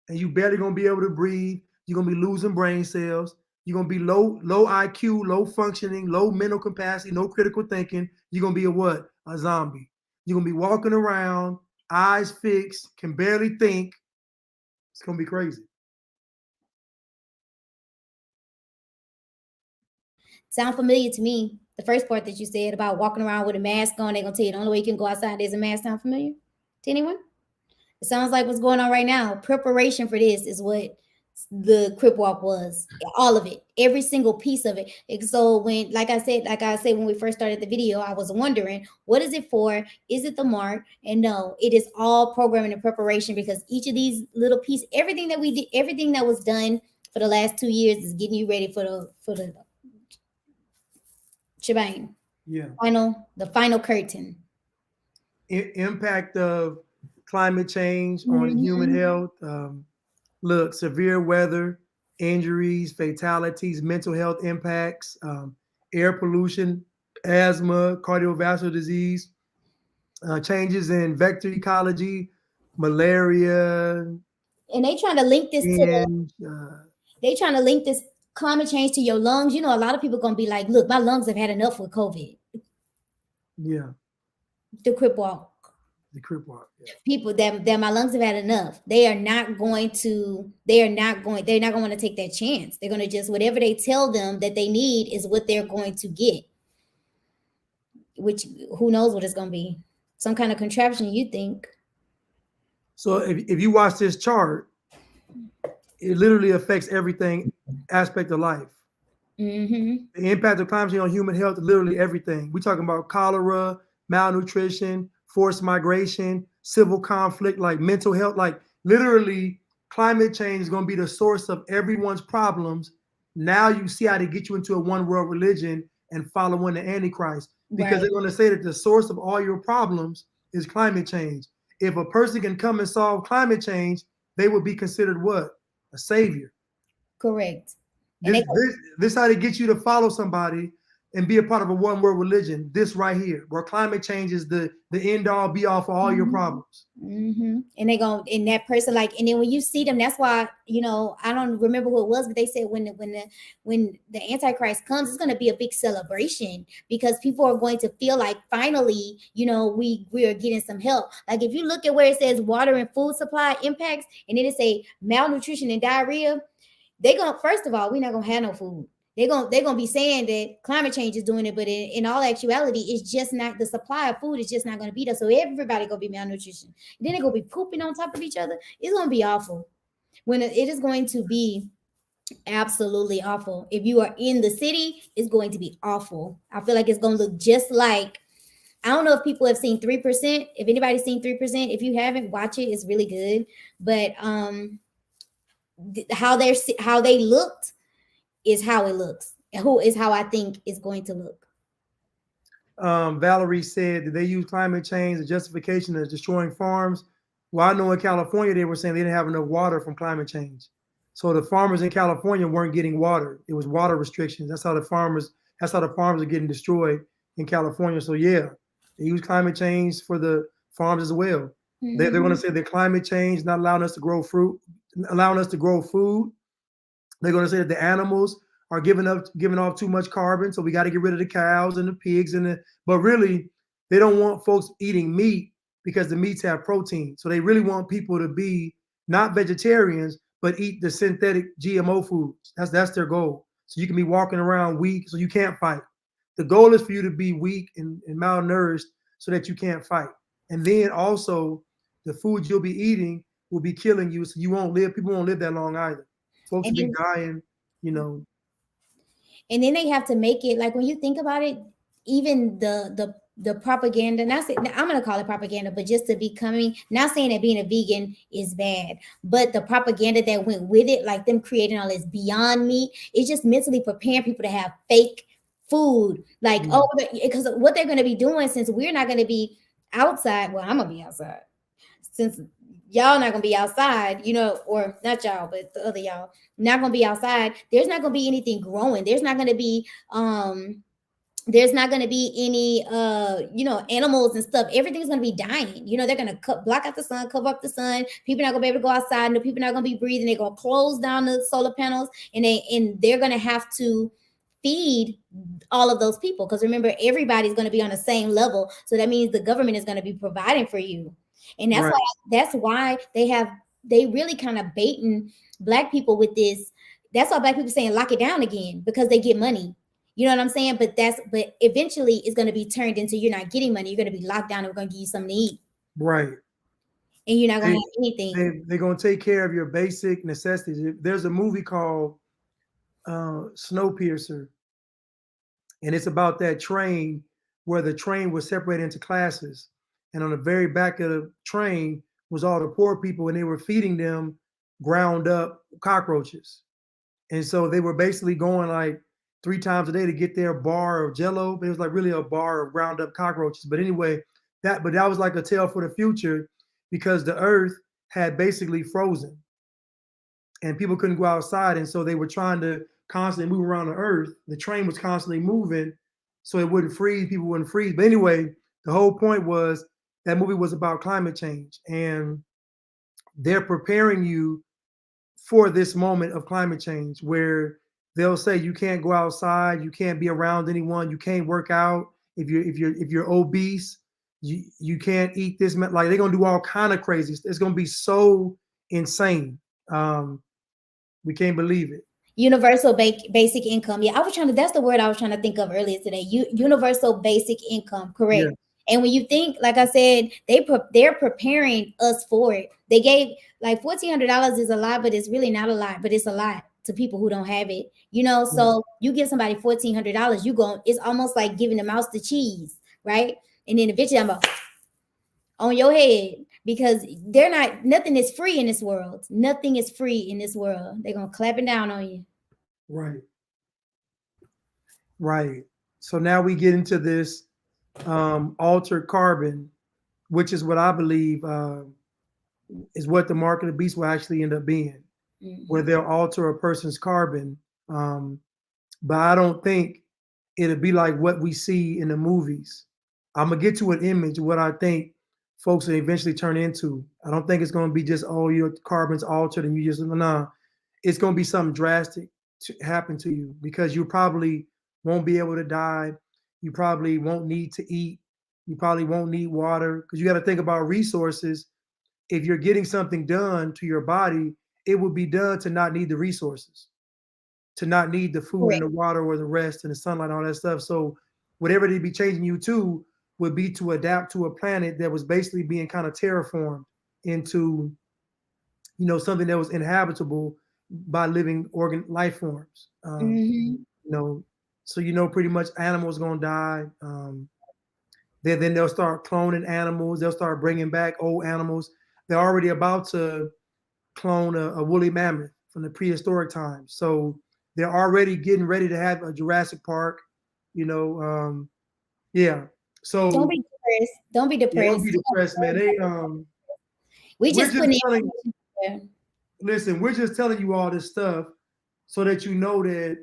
and you barely gonna be able to breathe. You're gonna be losing brain cells. You're gonna be low IQ, low functioning, low mental capacity, no critical thinking. You're gonna be a what? A zombie. You're gonna be walking around, eyes fixed, can barely think. It's gonna be crazy. Sound familiar to me. The first part that you said about walking around with a mask on, they're gonna tell you the only way you can go outside is a mask. Sound familiar to anyone? It sounds like what's going on right now. Preparation for this is what the Crip Walk was. All of it, every single piece of it. And so when, like I said, when we first started the video, I was wondering, what is it for? Is it the mark? And no, it is all programming and preparation because each of these little pieces, everything that we did, everything that was done for the last 2 years is getting you ready for the shebang. Yeah. The final curtain. Impact of climate change on human Mhm. health. Look, severe weather, injuries, fatalities, mental health impacts, air pollution, asthma, cardiovascular disease, changes in vector ecology, malaria, And they trying to link this to the and they trying to link this climate change to your lungs. You know, a lot of people gonna be like, "Look, my lungs have had enough with COVID." yeah, The Crip Walk the crip walk. Yeah. people that my lungs have had enough. They are not going to. They are not going. They're not going to take that chance. They're going to just whatever they tell them that they need is what they're going to get. Which who knows what it's going to be? Some kind of contraption, you think? So if you watch this chart, it literally affects everything aspect of life. Mm-hmm. The impact of climate change on human health, literally everything. We're talking about cholera, malnutrition, forced migration, civil conflict, like mental health, like literally climate change is going to be the source of everyone's problems. Now you see how to get you into a one world religion and following the Antichrist because Right. they're going to say that the source of all your problems is climate change. If a person can come and solve climate change, they would be considered what? A savior. Correct. And This they this this how to get you to follow somebody and be a part of a one world religion. This right here, where climate change is the end all be all for all your problems. And they go and that person like, and then when you see them, that's why I don't remember who it was, but they said when the Antichrist comes, it's going to be a big celebration because people are going to feel like finally, we are getting some help. Like if you look at where it says water and food supply impacts, and then it say malnutrition and diarrhea, they gonna first of all, we're not gonna have no food. They're gonna be saying that climate change is doing it, but in all actuality, it's just not the supply of food is just not gonna be there. So everybody gonna be malnutrition. And then they're gonna be pooping on top of each other. It's gonna be awful. When it is going to be absolutely awful. If you are in the city, it's going to be awful. I feel like it's gonna look just like I don't know if people have seen 3%. If anybody's seen 3%, if you haven't, watch it. It's really good. But how they looked is how it looks. Who is how I think it's going to look. Valerie said that they use climate change as justification of destroying farms. Well, I know in California they were saying they didn't have enough water from climate change. So the farmers in California weren't getting water. It was water restrictions. That's how the farms are getting destroyed in California. So yeah, they use climate change for the farms as well. They're going to say that climate change not allowing us to grow fruit, allowing us to grow food. They're going to say that the animals are giving off too much carbon, so we got to get rid of the cows and the pigs but really they don't want folks eating meat because the meats have protein. So they really want people to be not vegetarians but eat the synthetic GMO foods. That's their goal. So you can be walking around weak so you can't fight. The goal is for you to be weak and malnourished so that you can't fight. And then also the food you'll be eating will be killing you so you won't live people won't live that long either. Folks And will be then dying, you know. and then they have to make it like when you think about it, even the propaganda, not say, I'm gonna call it propaganda, but just to becoming, not saying that being a vegan is bad, but the propaganda that went with it, like them creating all this beyond meat, it's just mentally preparing people to have fake food. Like, oh, because what they're gonna be doing, since we're not gonna be outside, well, I'm gonna be outside. Since y'all not gonna be outside, or not y'all, but the other y'all not gonna be outside, there's not gonna be anything growing. There's not going to be any animals and stuff. Everything's going to be dying. They're going to block out the sun, cover up the sun. People not going to be able to go outside. No, people not going to be breathing. They're going to close down the solar panels, and they're going to have to feed all of those people, because remember, everybody's going to be on the same level. So that means the government is going to be providing for you. And that's Right. why they really kind of baiting black people with this. That's why black people saying lock it down again, because they get money. You know what I'm saying? But eventually it's going to be turned into, you're not getting money. You're going to be locked down, and we're going to give you something to eat. Right. And you're not going They, to have anything. they're going to take care of your basic necessities. There's a movie called Snowpiercer, and it's about that train where the train was separated into classes. And on the very back of the train was all the poor people, and they were feeding them ground up cockroaches. And so they were basically going like 3 times a day to get their bar of jello. But it was like really a bar of ground up cockroaches. But anyway, that was like a tale for the future because the earth had basically frozen and people couldn't go outside. And so they were trying to constantly move around the earth. The train was constantly moving so it wouldn't freeze, people wouldn't freeze. But anyway, the whole point was that movie was about climate change, and they're preparing you for this moment of climate change where they'll say you can't go outside, you can't be around anyone, you can't work out. If you're obese, you can't eat this. Like they're gonna do all kind of crazy. It's gonna be so insane. We can't believe it. Universal basic income. Yeah, I was trying to. That's the word I was trying to think of earlier today. Universal basic income. Yeah. Correct. And when you think, like I said, they're preparing us for it. They gave like $1,400 is a lot, but it's really not a lot, but it's a lot to people who don't have it. You know, Right. so you give somebody $1,400, you go. It's almost like giving the mouse the cheese, right? And then eventually I'm about on your head because they're not. Nothing is free in this world. Nothing is free in this world. They're gonna clap it down on you. Right. Right. So now we get into this altered carbon, which is what I believe is what the mark of the beast will actually end up being, where Mm-hmm. they'll alter a person's carbon. Um, but I don't think it'll be like what we see in the movies. I'm gonna get to an image of what I think folks will eventually turn into. I don't think it's gonna be just, oh, your carbon's altered and you just nah. It's gonna be something drastic to happen to you because you probably won't be able to die. You probably won't need to eat. You probably won't need water because you got to think about resources. If you're getting something done to your body, it would be done to not need the resources, to not need the food and Correct. the water or the rest and the sunlight and all that stuff. So whatever they'd be changing you to would be to adapt to a planet that was basically being kind of terraformed into, something that was inhabitable by living organ life forms. Mm-hmm. You know, so pretty much animals gonna die. Then they'll start cloning animals. They'll start bringing back old animals. They're already about to clone a woolly mammoth from the prehistoric times. So they're already getting ready to have a Jurassic Park. You know, yeah. Don't So be depressed. Don't be yeah, don't depressed. be depressed, man. We We're just just putting telling. information there. Listen, we're just telling you all this stuff so that you know that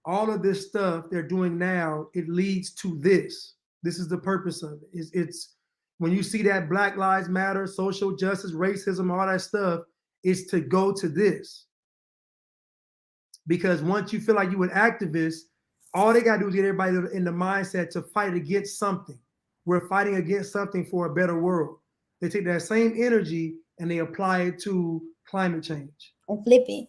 all of this stuff they're doing now, it leads to this. This is the purpose of it. It's when you see that Black Lives Matter, social justice, racism, all that stuff, is to go to this. Because once you feel like you an activist, all they gotta do is get everybody in the mindset to fight against something. We're fighting against something for a better world. They take that same energy and they apply it to climate change. And flip it.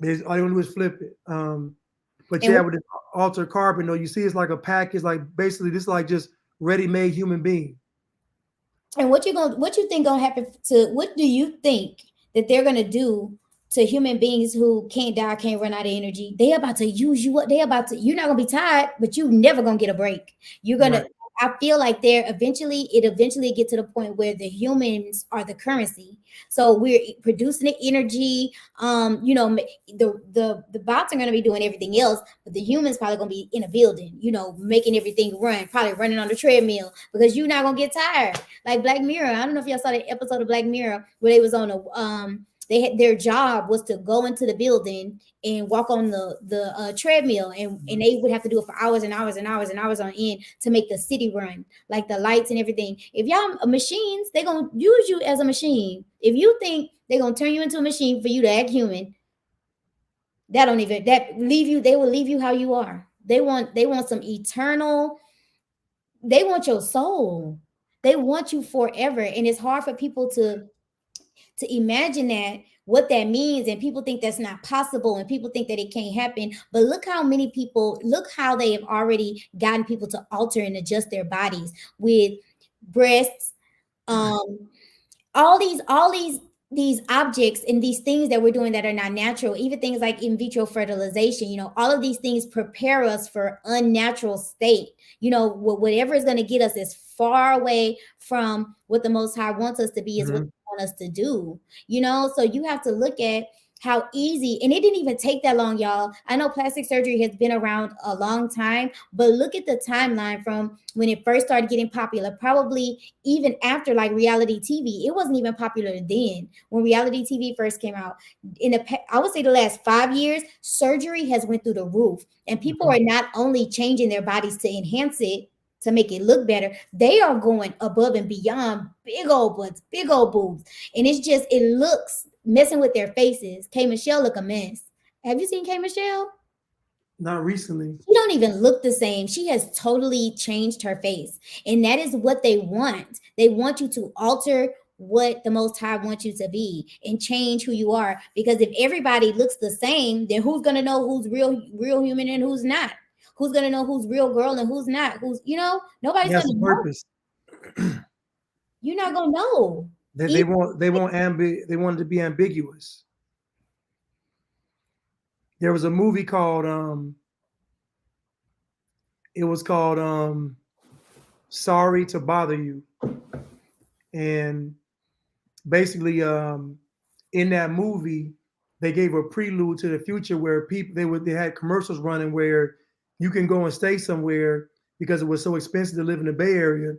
There's all you want to do is flip it. But And yeah, with this altered carbon, though, you see it's like a package, like basically this is like just ready-made human being. what you think gonna happen to what do you think that they're gonna do to human beings who can't die, can't run out of energy? They about to use you up. They about to. You're not gonna be tired, but you never gonna get a break. You're gonna. Right. I feel like it eventually get to the point where the humans are the currency. So we're producing the energy. The bots are gonna be doing everything else, but the humans probably gonna be in a building. Making everything run, probably running on the treadmill because you're not gonna get tired like Black Mirror. I don't know if y'all saw the episode of Black Mirror where they was on a they had their job was to go into the building and walk on the treadmill, and they would have to do it for hours and hours and hours and hours on end to make the city run, like the lights and everything. If y'all are machines, they're gonna use you as a machine. If you think they're gonna turn you into a machine for you to act human, they will leave you how you are. They want some eternal. They want your soul. They want you forever, and it's hard for people to imagine that, what that means, and people think that's not possible, and people think that it can't happen. But look how they have already gotten people to alter and adjust their bodies with breasts, um all these objects and these things that we're doing that are not natural, even things like in vitro fertilization. All of these things prepare us for unnatural state. Whatever is going to get us as far away from what the Most High wants us to be is what Mm-hmm. they want us to do. So you have to look at how easy, and it didn't even take that long, y'all. I know plastic surgery has been around a long time, but look at the timeline from when it first started getting popular. Probably even after like reality TV, it wasn't even popular then. When reality TV first came out, I would say the last 5 years, surgery has went through the roof, and people Mm-hmm. are not only changing their bodies to enhance it, to make it look better, they are going above and beyond. Big old butts, big old boobs, and it looks messing with their faces. K Michelle look a mess. Have you seen K Michelle? Not recently. She don't even look the same. She has totally changed her face. And that is what they want. They want you to alter what the Most High wants you to be and change who you are. Because if everybody looks the same, then who's gonna know who's real human and who's not? Who's gonna know who's real girl and who's not? Nobody's That's gonna the know. purpose. You're not gonna know. They want they wanted to be ambiguous. There was a movie called it was called Sorry to Bother You, and basically in that movie they gave a prelude to the future where people they had commercials running where you can go and stay somewhere because it was so expensive to live in the Bay Area.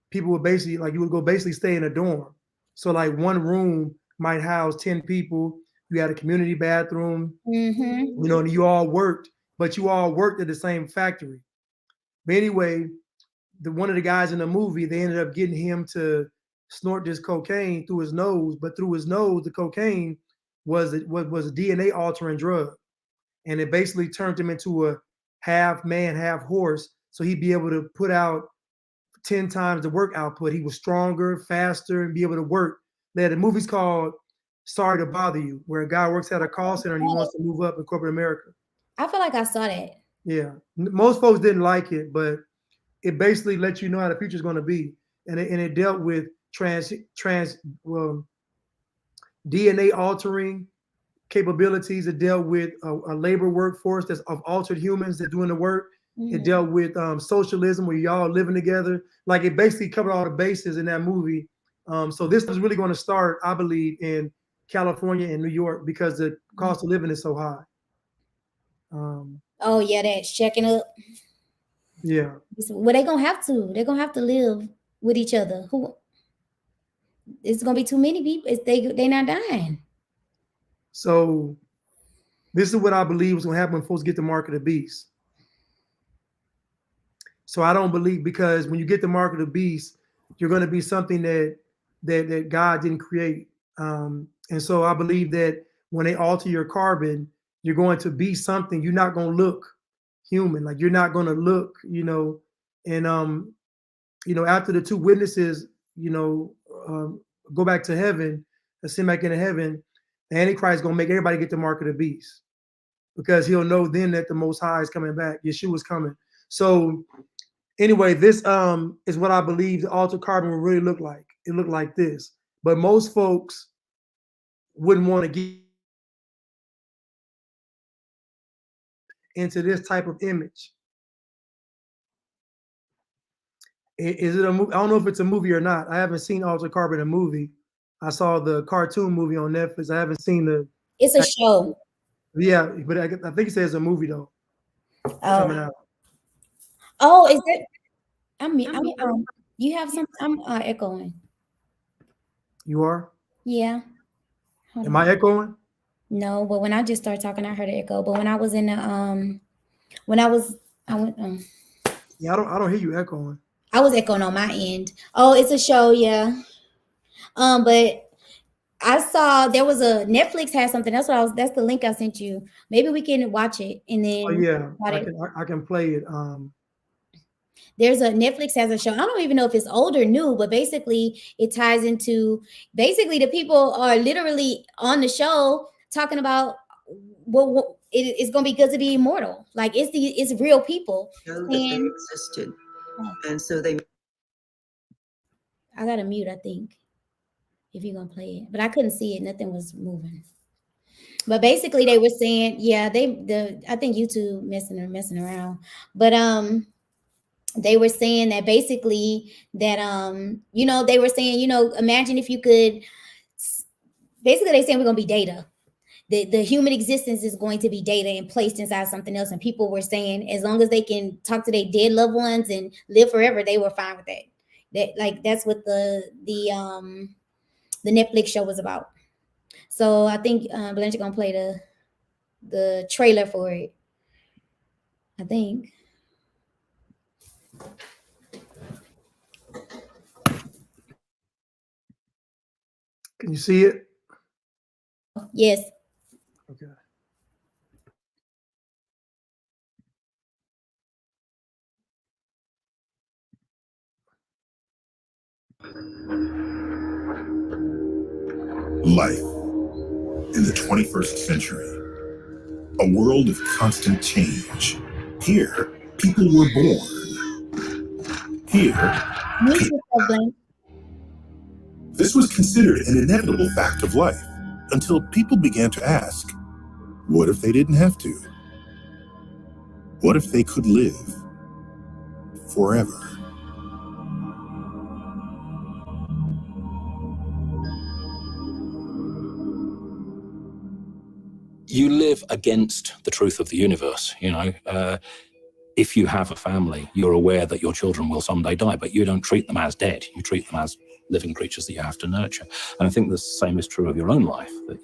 People would basically like you would go basically stay in a dorm. So like one room might house 10 people. You had a community bathroom, Mm-hmm. you know, and you all worked, but you all worked at the same factory. But anyway, one of the guys in the movie, they ended up getting him to snort this cocaine through his nose, but through his nose, the cocaine was a DNA altering drug, and it basically turned him into a half man, half horse. So he'd be able to put out 10 times the work output. He was stronger, faster, and be able to work. Now, the movie's called Sorry to Bother You, where a guy works at a call center and he wants to move up in corporate America. I feel like I saw that. Yeah. Most folks didn't like it, but it basically lets you know how the future is going to be. And it dealt with well, DNA altering capabilities. It dealt with a labor workforce that's of altered humans that doing the work. Mm-hmm. It dealt with socialism where y'all living together. Like it basically covered all the bases in that movie. So this was really going to start, I believe, in California and New York because the cost of living is so high. Oh yeah, that's checking up. Yeah. Well, they're gonna have to. They're gonna have to live with each other. Who? It's gonna be too many people. They not dying. So this is what I believe is going to happen when folks get the mark of the beast. So I don't believe because when you get the mark of the beast, you're going to be something that God didn't create. And so I believe that when they alter your carbon, you're going to be something. You're not going to look human. Like you're not going to look, you know. And after the two witnesses, go back to heaven, ascend back into heaven, the Antichrist is going to make everybody get the mark of the beast because he'll know then that the Most High is coming back. Yeshua's coming. So anyway, this is what I believe the altered carbon will really look like. It looked like this, but most folks wouldn't want to get into this type of image. Is it a movie? I don't know if it's a movie or not. I haven't seen Altered Carbon, a movie. I saw the cartoon movie on Netflix. I haven't seen the. It's a show. Yeah, but I think it says a movie though. Coming out. Oh, is it? You have some. I'm echoing. You are? Yeah. Am I echoing? No, but when I just started talking, I heard an echo. But when I was in the I went. Yeah, I don't hear you echoing. I was echoing on my end. Oh, it's a show, yeah. But I saw there was a Netflix had something. That's the link I sent you. Maybe we can watch it and then. Oh yeah, I can play it. There's a Netflix has a show. I don't even know if it's old or new, but basically it ties into basically the people are literally on the show talking about what it's gonna be good to be immortal. Like it's real people. Know that they existed, and so they. I gotta mute, I think, if you're gonna play it, but I couldn't see it. Nothing was moving. But basically, they were saying, yeah, I think YouTube messing around, but they were saying that basically that they were saying imagine if you could. Basically, they saying we're gonna be data. The human existence is going to be data and placed inside something else. And people were saying as long as they can talk to their dead loved ones and live forever, they were fine with that. That's what the Netflix show was about. So I think Blanche gonna play the trailer for it. I think. Can you see it? Yes. Okay. Life in the 21st century, a world of constant change. Here, people were born. Here, Mute yourself, Blank. this was considered an inevitable fact of life until people began to ask, what if they didn't have to? What if they could live forever? You live against the truth of the universe, you know. If you have a family, you're aware that your children will someday die, but you don't treat them as dead. You treat them as living creatures that you have to nurture. And I think the same is true of your own life, that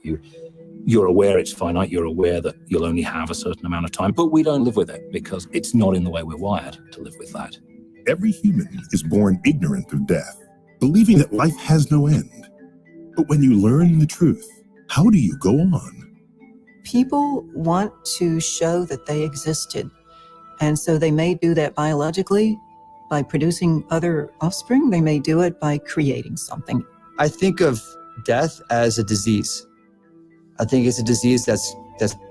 you're aware it's finite, you're aware that you'll only have a certain amount of time, but we don't live with it because it's not in the way we're wired to live with that. Every human is born ignorant of death, believing that life has no end. But when you learn the truth, how do you go on? People want to show that they existed. And so they may do that biologically by producing other offspring. They may do it by creating something. I think of death as a disease. I think it's a disease that's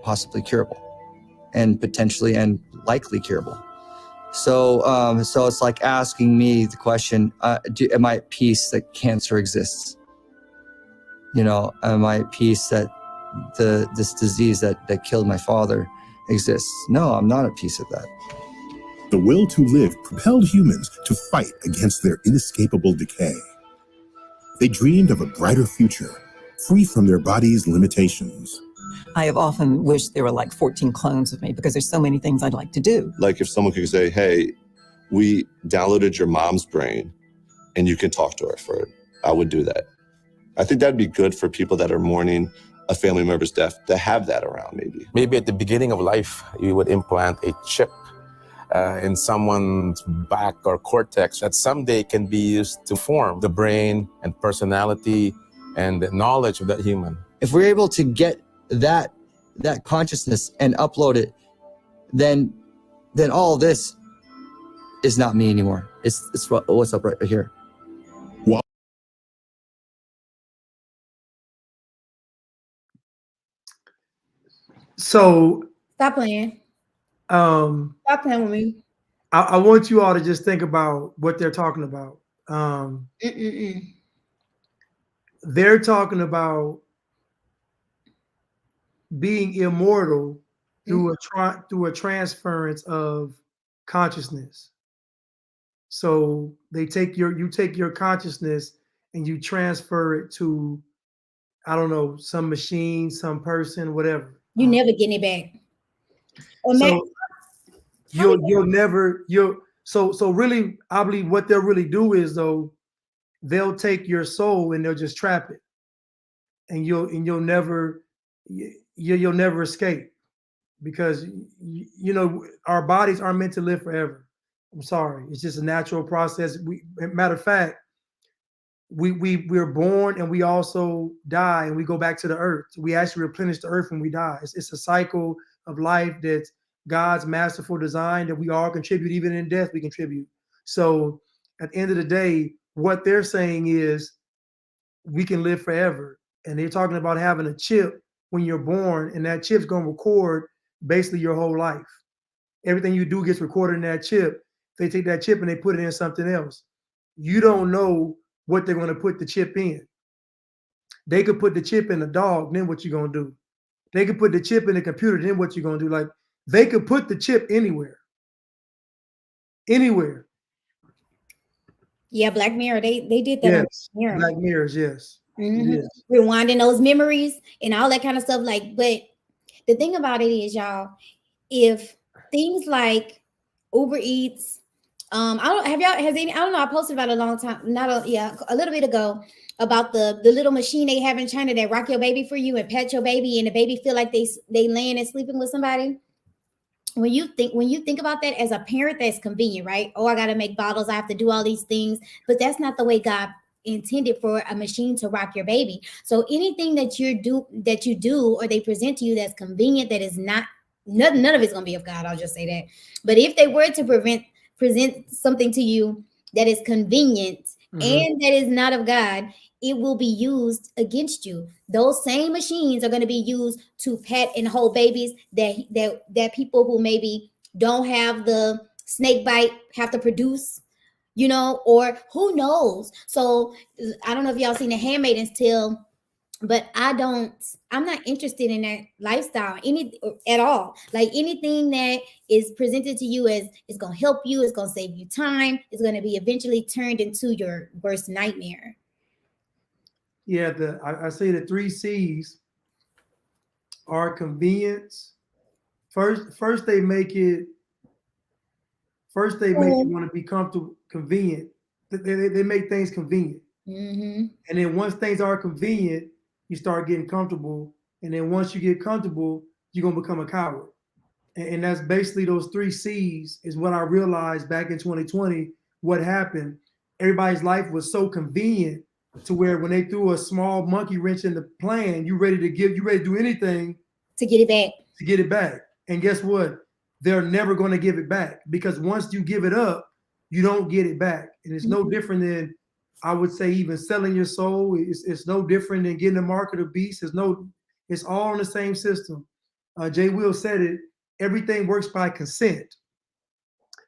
possibly curable and potentially and likely curable. So it's like asking me the question, am I at peace that cancer exists? You know, am I at peace that this disease that killed my father exists? No, I'm not at peace with that. The will to live propelled humans to fight against their inescapable decay. They dreamed of a brighter future, free from their body's limitations. I have often wished there were like 14 clones of me because there's so many things I'd like to do. Like if someone could say, hey, we downloaded your mom's brain and you can talk to her for it, I would do that. I think that'd be good for people that are mourning a family member's death to have that around maybe. Maybe at the beginning of life, you would implant a chip in someone's back or cortex that someday can be used to form the brain and personality and the knowledge of that human. If we're able to get that consciousness and upload it, then all this is not me anymore. It's what's up right here. So Stop playing. Stop playing with me. I want you all to just think about what they're talking about. They're talking about being immortal through a transference of consciousness. So you take your consciousness and you transfer it to, I don't know, some machine, some person, whatever. You never getting it back. So really, I believe what they'll really do is though, they'll take your soul and they'll just trap it, and you'll never escape, because you know our bodies aren't meant to live forever. I'm sorry, it's just a natural process. Matter of fact, we're born and we also die and we go back to the earth. We actually replenish the earth when we die. It's a cycle of life that's God's masterful design that we all contribute. Even in death, we contribute. So at the end of the day, what they're saying is we can live forever. And they're talking about having a chip when you're born, and that chip's going to record basically your whole life. Everything you do gets recorded in that chip. They take that chip and they put it in something else. You don't know what they're going to put the chip in. They could put the chip in a dog, then what you going to do? They could put the chip in the computer, then what you going to do? Like, they could put the chip anywhere. Anywhere. Yeah, Black Mirror, they did that. Yes, on Black Mirror. Black Mirrors, yes. Yes. Rewinding those memories and all that kind of stuff. Like, but the thing about it is, y'all, if things like Uber Eats, I don't know, I posted about it a little bit ago about the little machine they have in China that rock your baby for you and pet your baby, and the baby feel like they laying and sleeping with somebody. When you think about that as a parent, that's convenient, right? Oh, I got to make bottles, I have to do all these things, but that's not the way God intended for a machine to rock your baby. So anything that you do or they present to you that's convenient, that is not, none of it's gonna be of God. I'll just say that. But if they were to present something to you that is convenient and that is not of God, it will be used against you. Those same machines are going to be used to pet and hold babies that people who maybe don't have the snake bite have to produce. you know, or who knows? So I don't know if y'all seen The Handmaid's Tale, but I'm not interested in that lifestyle at all. Like anything that is presented to you as it's going to help you, it's going to save you time, it's going to be eventually turned into your worst nightmare. Yeah, I say the 3 C's are convenience. First they make it want to be comfortable, convenient. They make things convenient. Mm-hmm. And then once things are convenient, you start getting comfortable. And then once you get comfortable, you're going to become a coward. And that's basically those 3 C's is what I realized back in 2020. What happened, everybody's life was so convenient to where when they threw a small monkey wrench in the plan, you ready to do anything to get it back. And guess what? They're never going to give it back, because once you give it up, you don't get it back. And it's no different than, I would say, even selling your soul. It's no different than getting a mark of the beast. It's all in the same system. Jay Will said it. Everything works by consent.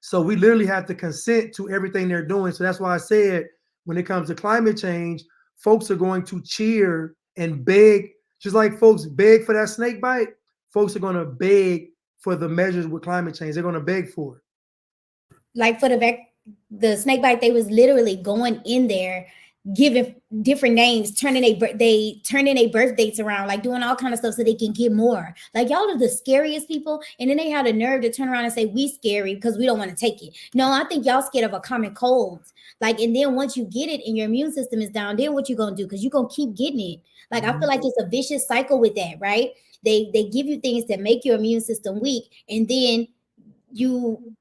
So we literally have to consent to everything they're doing. So that's why I said, when it comes to climate change, folks are going to cheer and beg, just like folks beg for that snake bite. Folks are going to beg for the measures with climate change. They're going to beg for it. Like for the snake bite, they was literally going in there, giving different names, turning their birth dates around, like doing all kind of stuff so they can get more. Like, y'all are the scariest people. And then they had the nerve to turn around and say, we scary because we don't want to take it. No, I think y'all scared of a common cold. Like, and then once you get it and your immune system is down, then what you going to do? Because you're going to keep getting it. Like, I feel like it's a vicious cycle with that, right? They give you things that make your immune system weak, and then you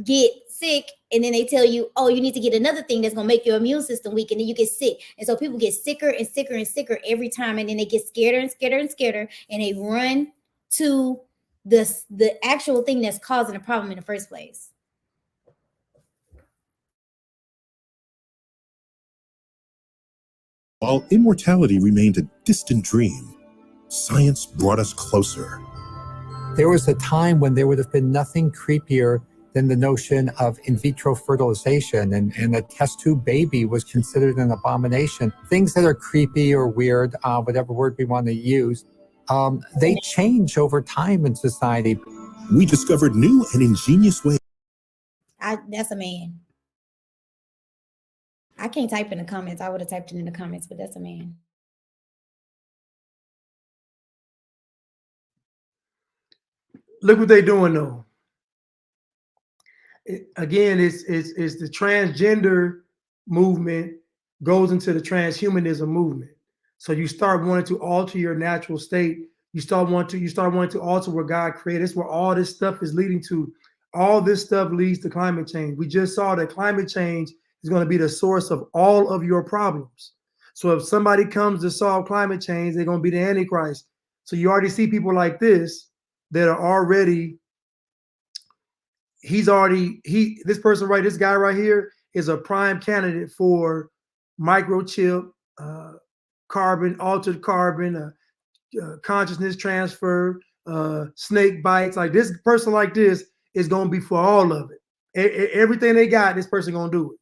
get sick, and then they tell you, oh, you need to get another thing that's going to make your immune system weak, and then you get sick. And so people get sicker and sicker and sicker every time, and then they get scared and scared and scared, and they run to the actual thing that's causing the problem in the first place. While immortality remained a distant dream, science brought us closer. There was a time when there would have been nothing creepier than the notion of in vitro fertilization, and a test tube baby was considered an abomination. Things that are creepy or weird, whatever word we want to use, they change over time in society. We discovered new and ingenious ways. That's a man. I can't type in the comments. I would have typed it in the comments, but that's a man. Look what they're doing, though. Again, it's the transgender movement goes into the transhumanism movement. So you start wanting to alter your natural state. You start wanting to alter what God created. That's where all this stuff is leading to. All this stuff leads to climate change. We just saw that climate change is going to be the source of all of your problems. So if somebody comes to solve climate change, they're going to be the Antichrist. So you already see people like this that are already, this guy right here is a prime candidate for microchip, altered carbon, consciousness transfer, snake bites. Like, this person like this is going to be for all of it. Everything they got, this person going to do it.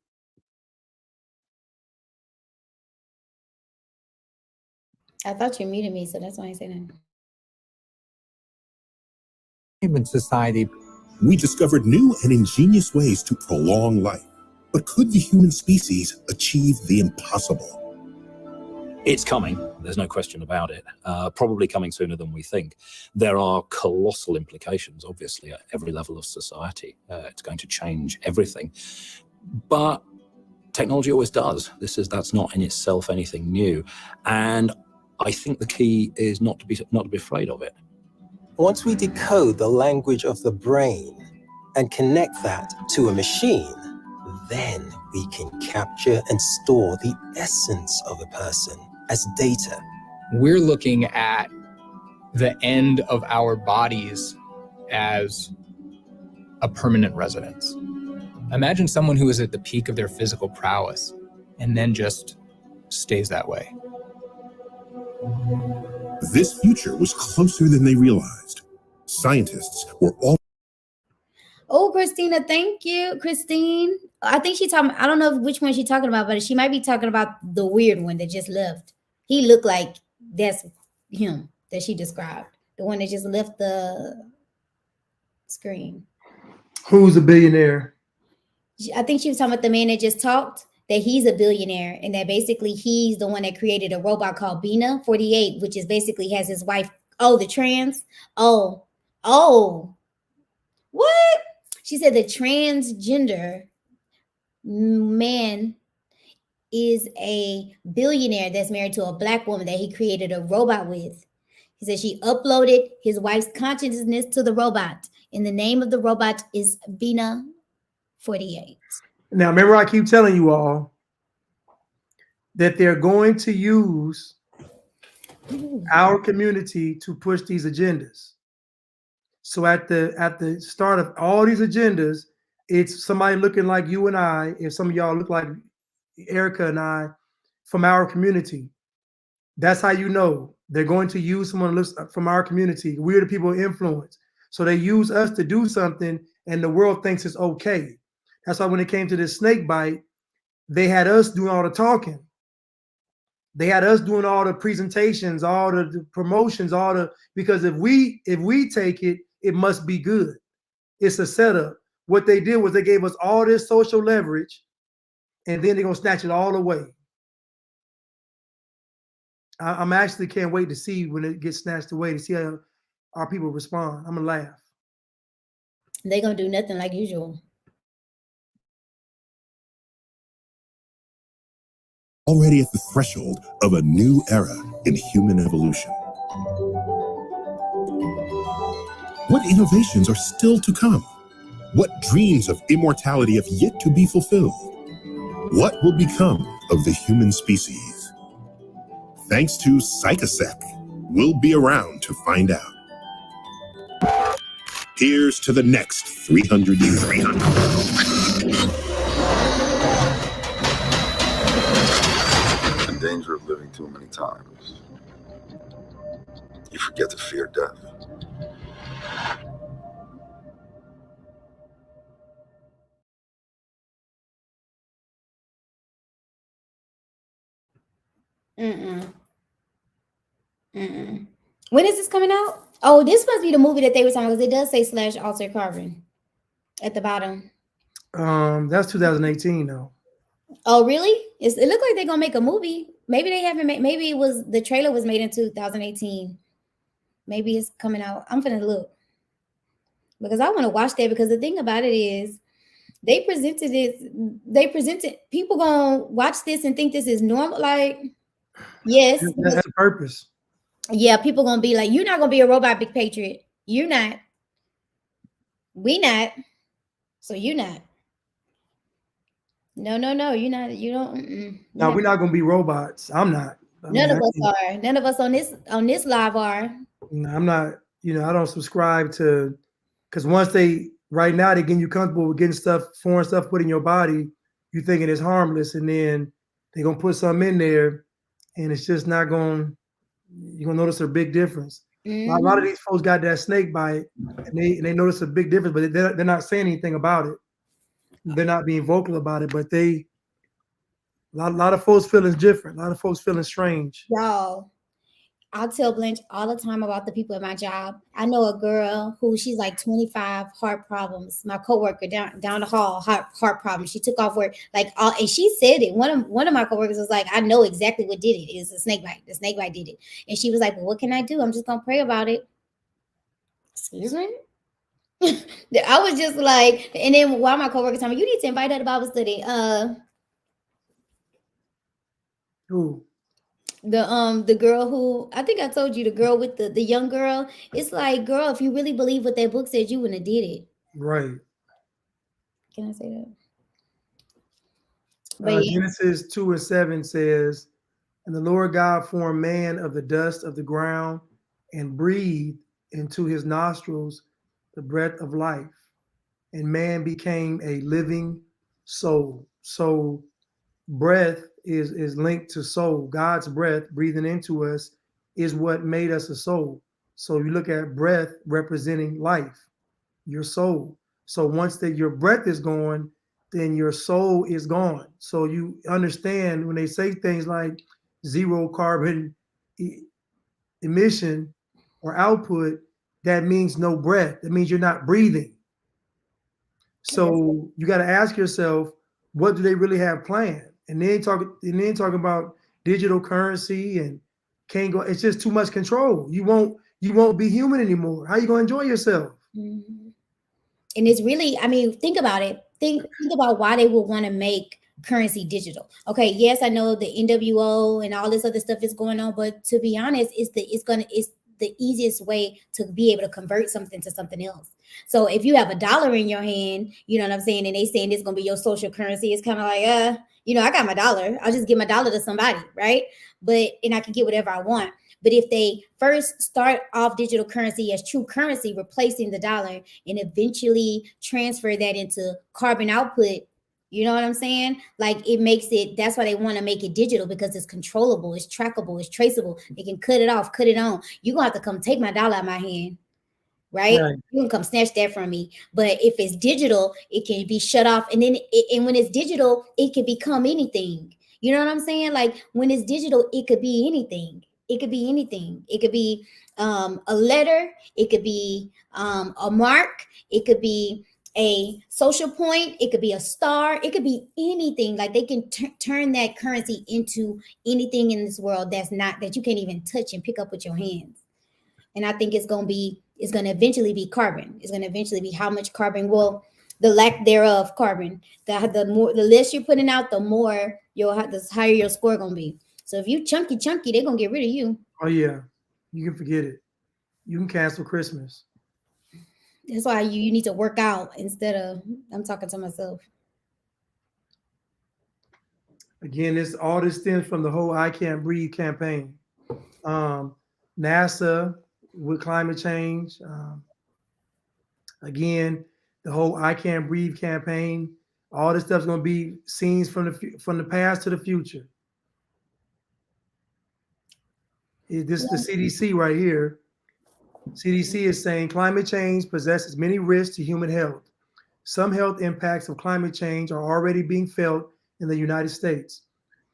I thought you muted me, so that's why I said that. In society, we discovered new and ingenious ways to prolong life. But could the human species achieve the impossible? It's coming. There's no question about it. Probably coming sooner than we think. There are colossal implications, obviously, at every level of society. It's going to change everything. But technology always does. That's not in itself anything new. And I think the key is not to be afraid of it. Once we decode the language of the brain and connect that to a machine, then we can capture and store the essence of a person as data. We're looking at the end of our bodies as a permanent residence. Imagine someone who is at the peak of their physical prowess and then just stays that way. This future was closer than they realized. Scientists were all. Oh, Christina, thank you, Christine. I think she talking. I don't know which one she's talking about, but she might be talking about the weird one that just left. He looked like that's him that she described. The one that just left the screen. Who's a billionaire? I think she was talking about the man that just talked. That he's a billionaire, and that basically he's the one that created a robot called Bina 48, which is basically has his wife. Oh, the trans. Oh, what? She said the transgender man is a billionaire that's married to a black woman that he created a robot with. He said she uploaded his wife's consciousness to the robot, and the name of the robot is Bina 48. Now, remember, I keep telling you all that they're going to use our community to push these agendas. So at the start of all these agendas, it's somebody looking like you and I, if some of y'all look like Erica and I from our community. That's how you know they're going to use someone who looks from our community. We're the people of influence. So they use us to do something and the world thinks it's okay. That's why when it came to this snake bite, they had us doing all the talking. They had us doing all the presentations, all the promotions, because if we take it, it must be good. It's a setup. What they did was they gave us all this social leverage, and then they're gonna snatch it all away. I'm actually can't wait to see when it gets snatched away, to see how our people respond. I'm gonna laugh. They're gonna do nothing like usual. Already at the threshold of a new era in human evolution. What innovations are still to come? What dreams of immortality have yet to be fulfilled? What will become of the human species? Thanks to Psychosec, we'll be around to find out. Here's to the next 300 years. In danger of living too many times, you forget to fear death. When is this coming out? Oh, this must be the movie that they were talking about, because it does say / Alter Carbon at the bottom. That's 2018 though. Oh, really? It looked like they're gonna make a movie. Maybe they haven't made. Maybe it was the trailer was made in 2018. Maybe it's coming out. I'm gonna look because I want to watch that. Because the thing about it is, they presented people gonna watch this and think this is normal. Like, yes, That's the purpose. Yeah, people gonna be like, you're not gonna be a robot, big patriot. You're not. We not. So you're not. No, you're not. You don't. No, we're not gonna be robots. I'm not. None of us are. None of us on this live are. No, I'm not. I don't subscribe to, because once right now they're getting you comfortable with getting foreign stuff put in your body, you thinking it's harmless, and then they're gonna put something in there, and it's just not going. You're gonna notice a big difference. A lot of these folks got that snake bite, and they notice a big difference, but they're not saying anything about it. They're not being vocal about it, but a lot of folks feeling different. A lot of folks feeling strange. Y'all, I'll tell Blanche all the time about the people at my job. I know a girl who she's like 25, heart problems. My coworker down the hall, heart problems. She took off work and she said it. One of my coworkers was like, I know exactly what did it. It's a snake bite. The snake bite did it. And she was like, well, what can I do? I'm just gonna pray about it. Excuse me. I was just like, and then while my coworker told me, you need to invite her to Bible study. Who? The girl who, I think I told you, the girl with the young girl. It's like, girl, if you really believe what that book said, you wouldn't have did it. Right. Can I say that? Genesis 2:7 says, and the Lord God formed man of the dust of the ground and breathed into his nostrils the breath of life, and man became a living soul. So breath is linked to soul. God's breath breathing into us is what made us a soul. So you look at breath representing life, your soul. So once your breath is gone, then your soul is gone. So you understand when they say things like zero carbon emission or output, that means no breath. That means you're not breathing. So you got to ask yourself, what do they really have planned? And then talking about digital currency and can't go. It's just too much control. You won't be human anymore. How you gonna enjoy yourself? Mm-hmm. And it's really, I mean, think about it. Think about why they would want to make currency digital. Okay, yes, I know the NWO and all this other stuff is going on, but to be honest, it's the easiest way to be able to convert something to something else. So if you have $1 in your hand, you know what I'm saying, and they saying it's gonna be your social currency, it's kind of like, I got my $1. I'll just give my $1 to somebody, right? And I can get whatever I want. But if they first start off digital currency as true currency, replacing the dollar, and eventually transfer that into carbon output, you know what I'm saying? Like it makes it, that's why they want to make it digital, because it's controllable, it's trackable, it's traceable. They can cut it off, cut it on. You're going to have to come take my $1 out of my hand, right? You can come snatch that from me. But if it's digital, it can be shut off. And then, and when it's digital, it can become anything. You know what I'm saying? Like when it's digital, it could be anything. It could be anything. It could be a letter. It could be a mark. It could be a social point. It could be a star. It could be anything. Like they can turn that currency into anything in this world that you can't even touch and pick up with your hands. And I think it's going to eventually be carbon. It's going to eventually be how much carbon. Well, the lack thereof the less you're putting out, the more the higher your score going to be. So if you chunky, they're going to get rid of you. Oh, yeah. You can forget it. You can cancel Christmas. That's why you need to work out instead of, I'm talking to myself. Again, all this stems from the whole I Can't Breathe campaign. NASA with climate change. Again, the whole I Can't Breathe campaign. All this stuff's going to be scenes from the past to the future. This is the CDC right here. CDC is saying climate change possesses many risks to human health. Some health impacts of climate change are already being felt in the United States.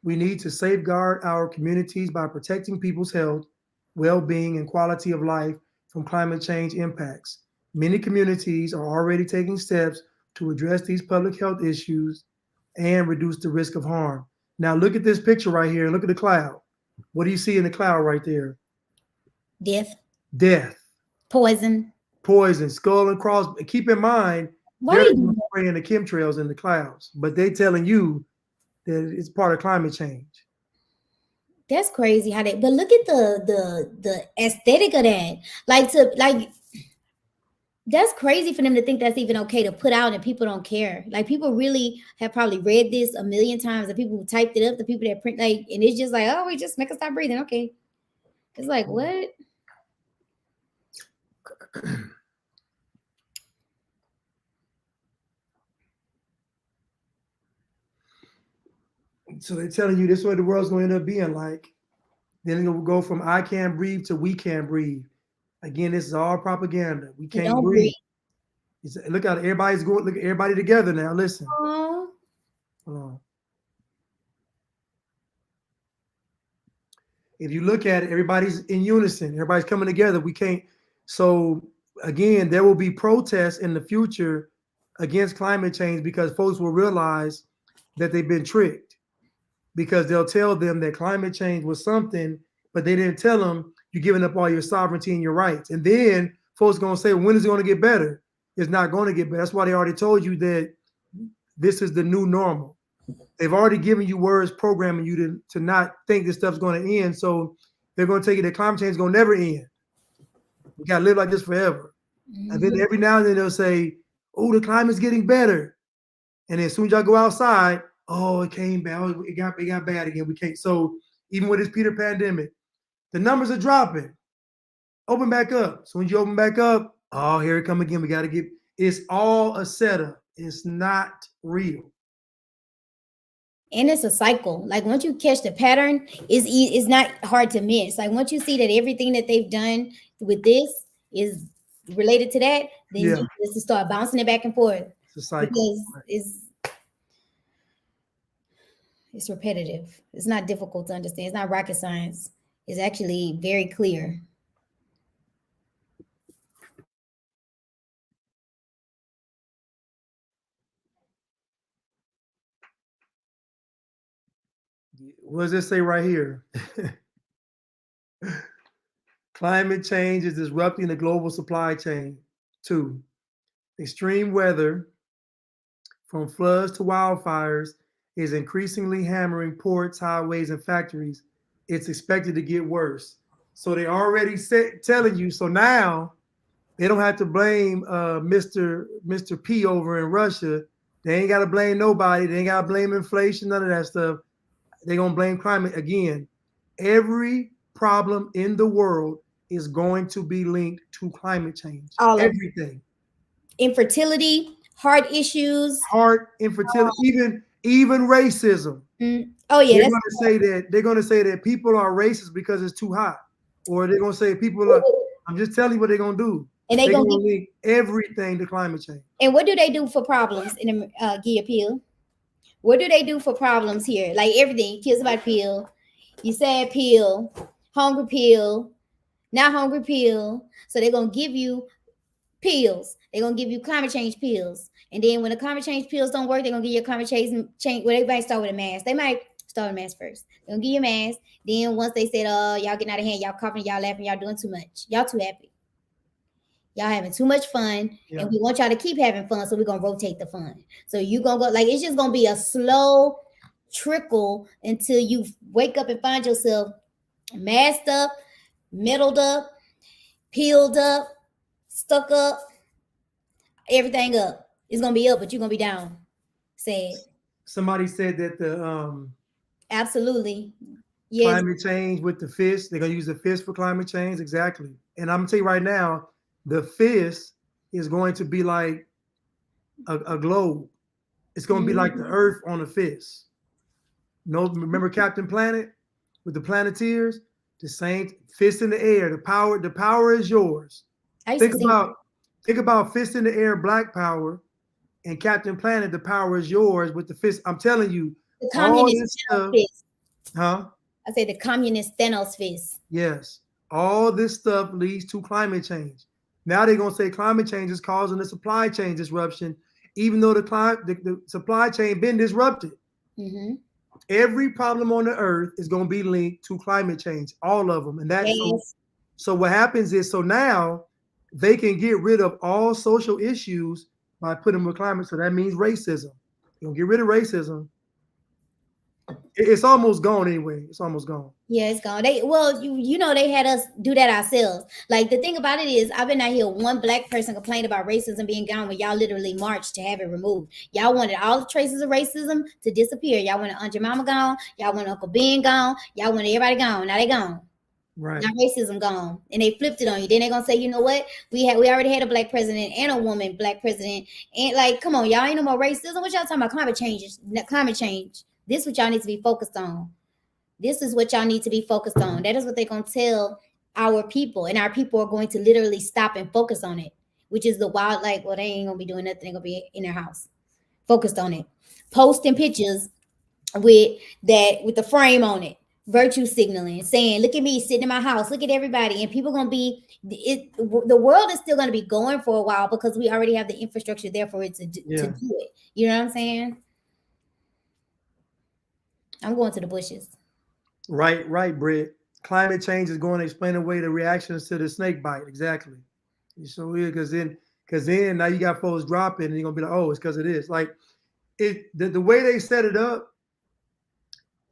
We need to safeguard our communities by protecting people's health, well-being, and quality of life from climate change impacts. Many communities are already taking steps to address these public health issues and reduce the risk of harm. Now look at this picture right here. Look at the cloud. What do you see in the cloud right there? Death. Poison, skull and cross. Keep in mind, they're spraying the chemtrails in the clouds, but they telling you that it's part of climate change. That's crazy how but look at the aesthetic of that. That's crazy for them to think that's even okay to put out and people don't care. Like people really have probably read this a million times. The people who typed it up, the people that print, and it's just like, oh, we just make us stop breathing. Okay. It's like, what? So they're telling you this is what the world's going to end up being like. Then it will go from I can't breathe to we can't breathe. Again, this is all propaganda. We can't breathe. Look at everybody's going. Look at everybody together now. Listen. Hold on. If you look at it, everybody's in unison. Everybody's coming together. We can't. So again, there will be protests in the future against climate change because folks will realize that they've been tricked, because they'll tell them that climate change was something, but they didn't tell them you're giving up all your sovereignty and your rights. And then folks are going to say, well, when is it going to get better? It's not going to get better. That's why they already told you that this is the new normal. They've already given you words programming you to not think this stuff's going to end. So they're going to tell you that climate change is going to never end. We got to live like this forever. And then every now and then they'll say, oh, the climate's getting better. And then as soon as y'all go outside, oh, it came back. Oh, it got bad again. We can't. So even with this Peter pandemic, the numbers are dropping. Open back up. So when you open back up, oh, here it come again. We got to get. It's all a setup. It's not real. And it's a cycle. Like once you catch the pattern, it's not hard to miss. Like once you see that everything that they've done with this is related to that, then Yeah. you just start bouncing it back and forth It's a cycle. because it's repetitive. It's not difficult to understand. It's not rocket science. It's actually very clear. What does it say right here? Climate change is disrupting the global supply chain. 2, extreme weather, from floods to wildfires, is increasingly hammering ports, highways, and factories. It's expected to get worse. So they already telling you. So now they don't have to blame Mr. P over in Russia. They ain't got to blame nobody. They ain't got to blame inflation, none of that stuff. They're going to blame climate again. Every problem in the world is going to be linked to climate change. All of everything. Infertility, heart issues, infertility, even racism. Oh yeah, they're going to say that people are racist because it's too hot, or they're going to say people are. I'm just telling you what they're going to do. And they're going to link everything to climate change. And what do they do for problems in the Gia pill? What do they do for problems here? Like everything, kill somebody pill, you sad pill, hungry pill, not hungry pill. So they're gonna give you pills. They're gonna give you climate change pills. And then when the climate change pills don't work, they're gonna give you a climate change. Well, they might start with a mask. They might start with a mask first. They're gonna give you a mask. Then once they said, y'all getting out of hand, y'all coughing, y'all laughing, y'all doing too much. Y'all too happy. Y'all having too much fun, and we want y'all to keep having fun, so we're gonna rotate the fun. So you gonna go, like, it's just gonna be a slow trickle until you wake up and find yourself masked up, meddled up, peeled up, stuck up, everything up. It's gonna be up, but you're gonna be down. Sad. Somebody said that the absolutely, yes, climate change with the fist, they're gonna use the fist for climate change. Exactly. And I'm gonna tell you right now, the fist is going to be like a globe. It's going to be like the Earth on a fist. No, remember Captain Planet with the Planeteers? The same fist in the air. The power is yours. Think about fist in the air, Black Power, and Captain Planet. The power is yours with the fist. I'm telling you, the communist fist. Huh? I say the communist Thanos fist. Yes, all this stuff leads to climate change. Now they're gonna say climate change is causing the supply chain disruption, even though the supply chain been disrupted. Mm-hmm. Every problem on the earth is gonna be linked to climate change, all of them. And that's so what happens is, so now they can get rid of all social issues by putting them with climate. So that means racism. You're gonna get rid of racism. It's almost gone anyway. It's almost gone. Yeah, it's gone. You know, they had us do that ourselves. Like, the thing about it is, I've been out here, one Black person complained about racism being gone when y'all literally marched to have it removed. Y'all wanted all the traces of racism to disappear. Y'all wanted Aunt Jemima gone. Y'all wanted Uncle Ben gone. Y'all wanted everybody gone. Now they gone. Right. Now racism gone, and they flipped it on you. Then they're gonna say, you know what? We already had a Black president and a woman Black president, and like, come on, y'all ain't no more racism. What y'all talking about? Climate change. This is what y'all need to be focused on. This is what y'all need to be focused on. That is what they're going to tell our people. And our people are going to literally stop and focus on it, which is the wild, like, well, they ain't going to be doing nothing. They're going to be in their house, focused on it. Posting pictures with the frame on it, virtue signaling, saying, look at me sitting in my house, look at everybody. And people going to be, the world is still going to be going for a while because we already have the infrastructure there for it to do it. You know what I'm saying? I'm going to the bushes. Right, Britt. Climate change is going to explain away the reactions to the snake bite. Exactly. So weird, because then now you got folks dropping, and you're gonna be like, oh, it's because of this. Like, the way they set it up,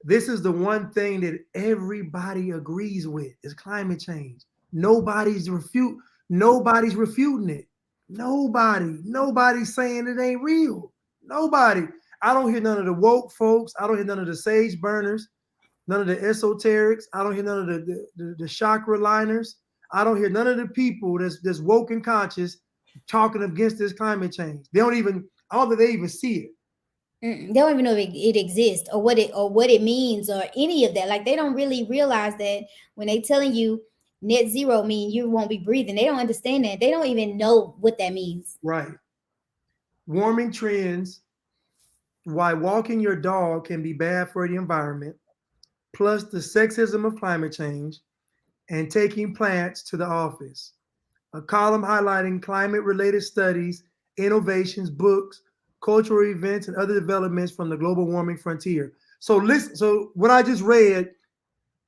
this is the one thing that everybody agrees with is climate change. Nobody's refuting it. Nobody's saying it ain't real. Nobody. I don't hear none of the woke folks. I don't hear none of the sage burners, none of the esoterics. I don't hear none of the chakra liners. I don't hear none of the people that's woke and conscious talking against this climate change. I don't think they even see it. They don't even know if it exists or what it means or any of that. Like, they don't really realize that when they telling you net zero mean you won't be breathing. They don't understand that. They don't even know what that means. Right. Warming trends, why walking your dog can be bad for the environment, plus the sexism of climate change, and taking plants to the office. A column highlighting climate-related studies, innovations, books, cultural events, and other developments from the global warming frontier. So listen, so what I just read,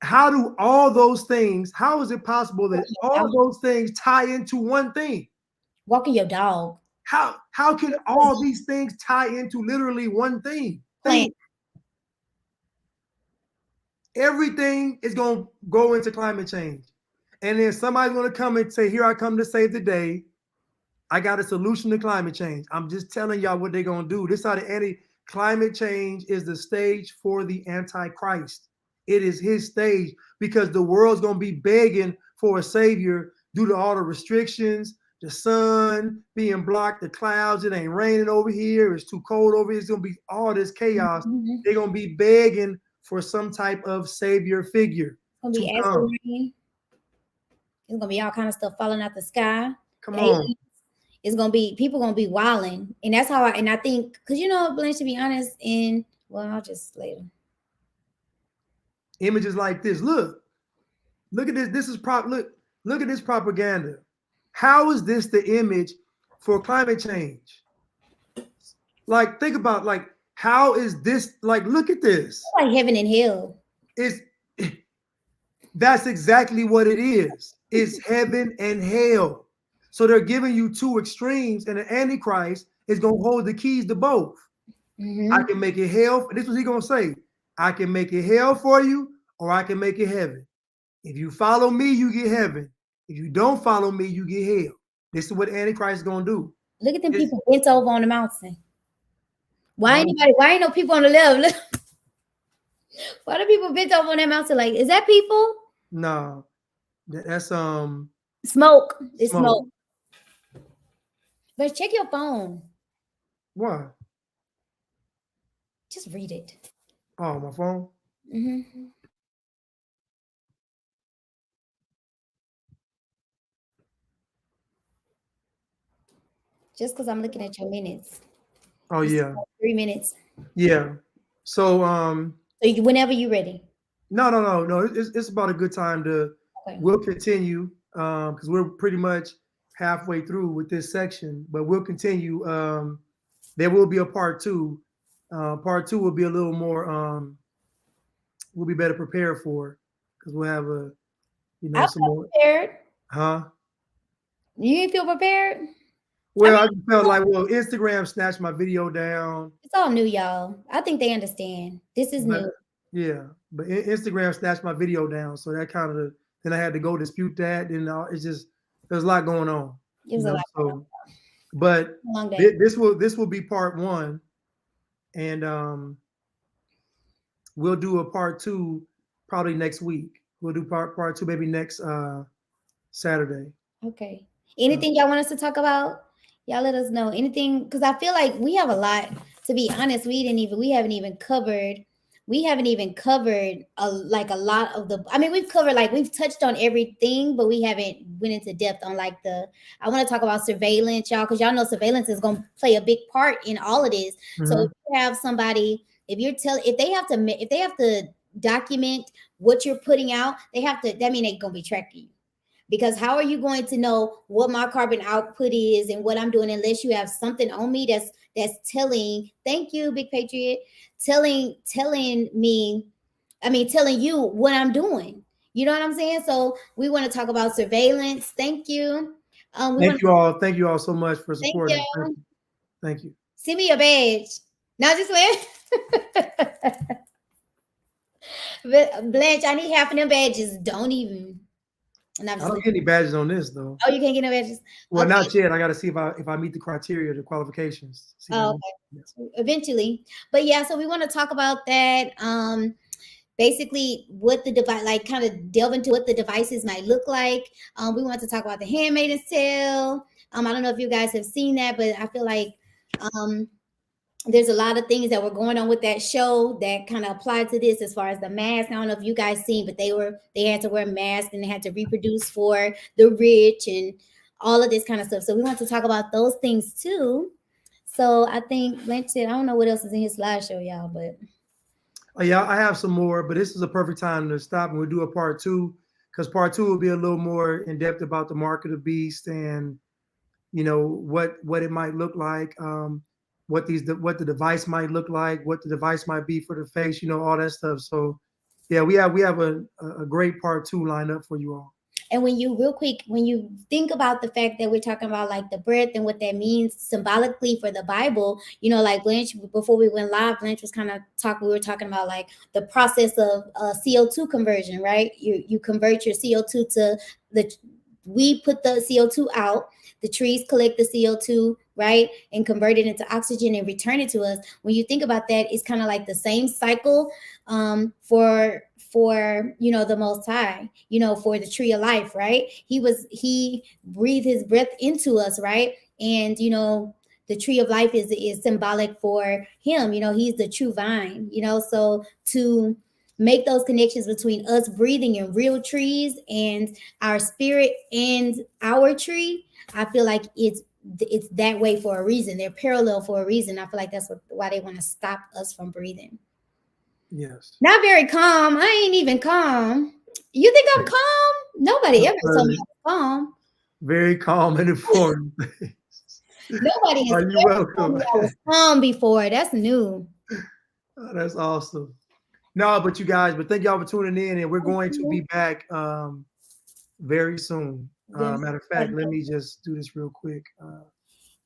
how do all those things, how is it possible that all those things tie into one thing? Walking your dog. How can all these things tie into literally one thing? Plant. Everything is going to go into climate change. And then somebody's going to come and say, here I come to save the day. I got a solution to climate change. I'm just telling y'all what they're going to do. This is how the climate change is the stage for the Antichrist. It is his stage because the world's going to be begging for a savior due to all the restrictions, the sun being blocked, the clouds, it ain't raining over here, it's too cold over here, it's going to be all this chaos. Mm-hmm. They're going to be begging for some type of savior figure. It's going to be acid rain. It's going to be all kind of stuff falling out the sky. Come on. It's going to be, people going to be wilding. And that's how I think, because you know, Blanche, to be honest, I'll just later. Images like this. Look at this. This is look at this propaganda. How is this the image for climate change? Like, think about, like, how is this, like, look at this. It's like heaven and hell. That's exactly what it is. It's heaven and hell. So they're giving you two extremes, and the Antichrist is going to hold the keys to both. Mm-hmm. I can make it hell. This is what he's going to say. I can make it hell for you, or I can make it heaven. If you follow me, you get heaven. If you don't follow me, you get hell. This is what Antichrist is going to do. Look at them people bent over on the mountain. Why ain't no people on the left? Why do people bent over on that mountain? Like, is that people? No. That's smoke. It's smoke. But check your phone. Why? Just read it. Oh, my phone? Mm-hmm. Just because I'm looking at your minutes. Oh, yeah. 3 minutes. Yeah. So whenever you're ready. No. It's about a good time to. Okay. We'll continue because we're pretty much halfway through with this section, but we'll continue. There will be a part 2. Part 2 will be a little more. We'll be better prepared for because we'll have some more. Prepared. Huh? You didn't feel prepared? Well, I just felt like, Instagram snatched my video down. It's all new, y'all. I think they understand. This is new. Yeah, but Instagram snatched my video down, so that kind of, then I had to go dispute that, and it's just, there's a lot going on. It was a lot going on. But this will be part 1, and we'll do a part 2 probably next week. We'll do part 2 maybe next Saturday. Okay. Anything y'all want us to talk about? Y'all let us know. Anything, because I feel like we have a lot. To be honest, we haven't even covered a lot of the. I mean, we've touched on everything, but we haven't went into depth on I want to talk about surveillance, y'all, because y'all know surveillance is going to play a big part in all of this. Mm-hmm. So if you have somebody, if they have to document what you're putting out, that means they're going to be tracking you. Because how are you going to know what my carbon output is and what I'm doing unless you have something on me that's telling, thank you, Big Patriot, telling you what I'm doing. You know what I'm saying? So we want to talk about surveillance. Thank you. Thank you all so much for supporting. Thank you. Send me your badge. Not just Blanche, I need half of them badges. Don't even. I don't get any badges on this though. Oh, you can't get no badges? Well, okay. Not yet. I got to see if I meet the criteria, the qualifications. Okay. Yes. Eventually. But yeah, so we want to talk about that. Basically what the device, kind of delve into what the devices might look like. We want to talk about the Handmaid's Tale. I don't know if you guys have seen that, but I feel like there's a lot of things that were going on with that show that kind of applied to this, as far as the mask. I don't know if you guys seen, but they had to wear masks and they had to reproduce for the rich and all of this kind of stuff. So we want to talk about those things too. So I think Blanchett, I don't know what else is in his slideshow, y'all, but Yeah, I have some more, but this is a perfect time to stop and we'll do a part 2, because part 2 will be a little more in depth about the mark of the beast and what it might look like, what the device might look like, what the device might be for the face, all that stuff. So yeah, we have a great part 2 lined up for you all. and when you think about the fact that we're talking about like the breath and what that means symbolically for the Bible, like Blanche, before we went live, Blanche was kind of we were talking about like the process of CO2 conversion, right? You convert your CO2 to we put the CO2 out, the trees collect the CO2, right, and convert it into oxygen and return it to us. When you think about that, it's kind of like the same cycle for the Most High, for the tree of life, right? He breathed his breath into us, right? And the tree of life is symbolic for him. He's the true vine. So to make those connections between us breathing in real trees and our spirit and our tree, I feel like it's that way for a reason. They're parallel for a reason. I feel like that's why they want to stop us from breathing. Yes. Not very calm. I ain't even calm. You think I'm calm? Nobody ever told me I'm calm. Very calm and informed. Nobody has ever told me I was calm before. That's new. Oh, that's awesome. No, but thank y'all for tuning in, and we're going to be back very soon. Matter of fact, let me just do this real quick.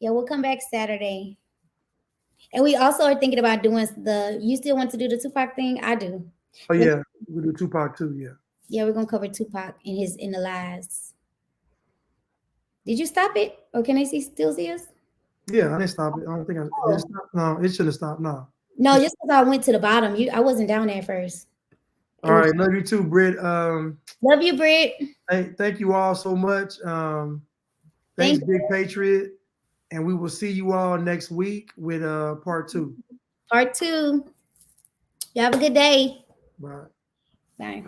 Yeah, we'll come back Saturday. And we also are thinking about doing you still want to do the Tupac thing? I do. Oh yeah, we'll do Tupac too, yeah. Yeah, we're gonna cover Tupac in the lives. Did you stop it? Or can I still see us? Yeah, I didn't stop it. I don't think did it stop? No, it shouldn't have stopped. No, just because I went to the bottom. I wasn't down there first. All right, love you too, Britt. Love you, Britt. Thank you all so much. Thanks, Big Patriot. And we will see you all next week with part 2. Part 2. You have a good day. Bye. Bye.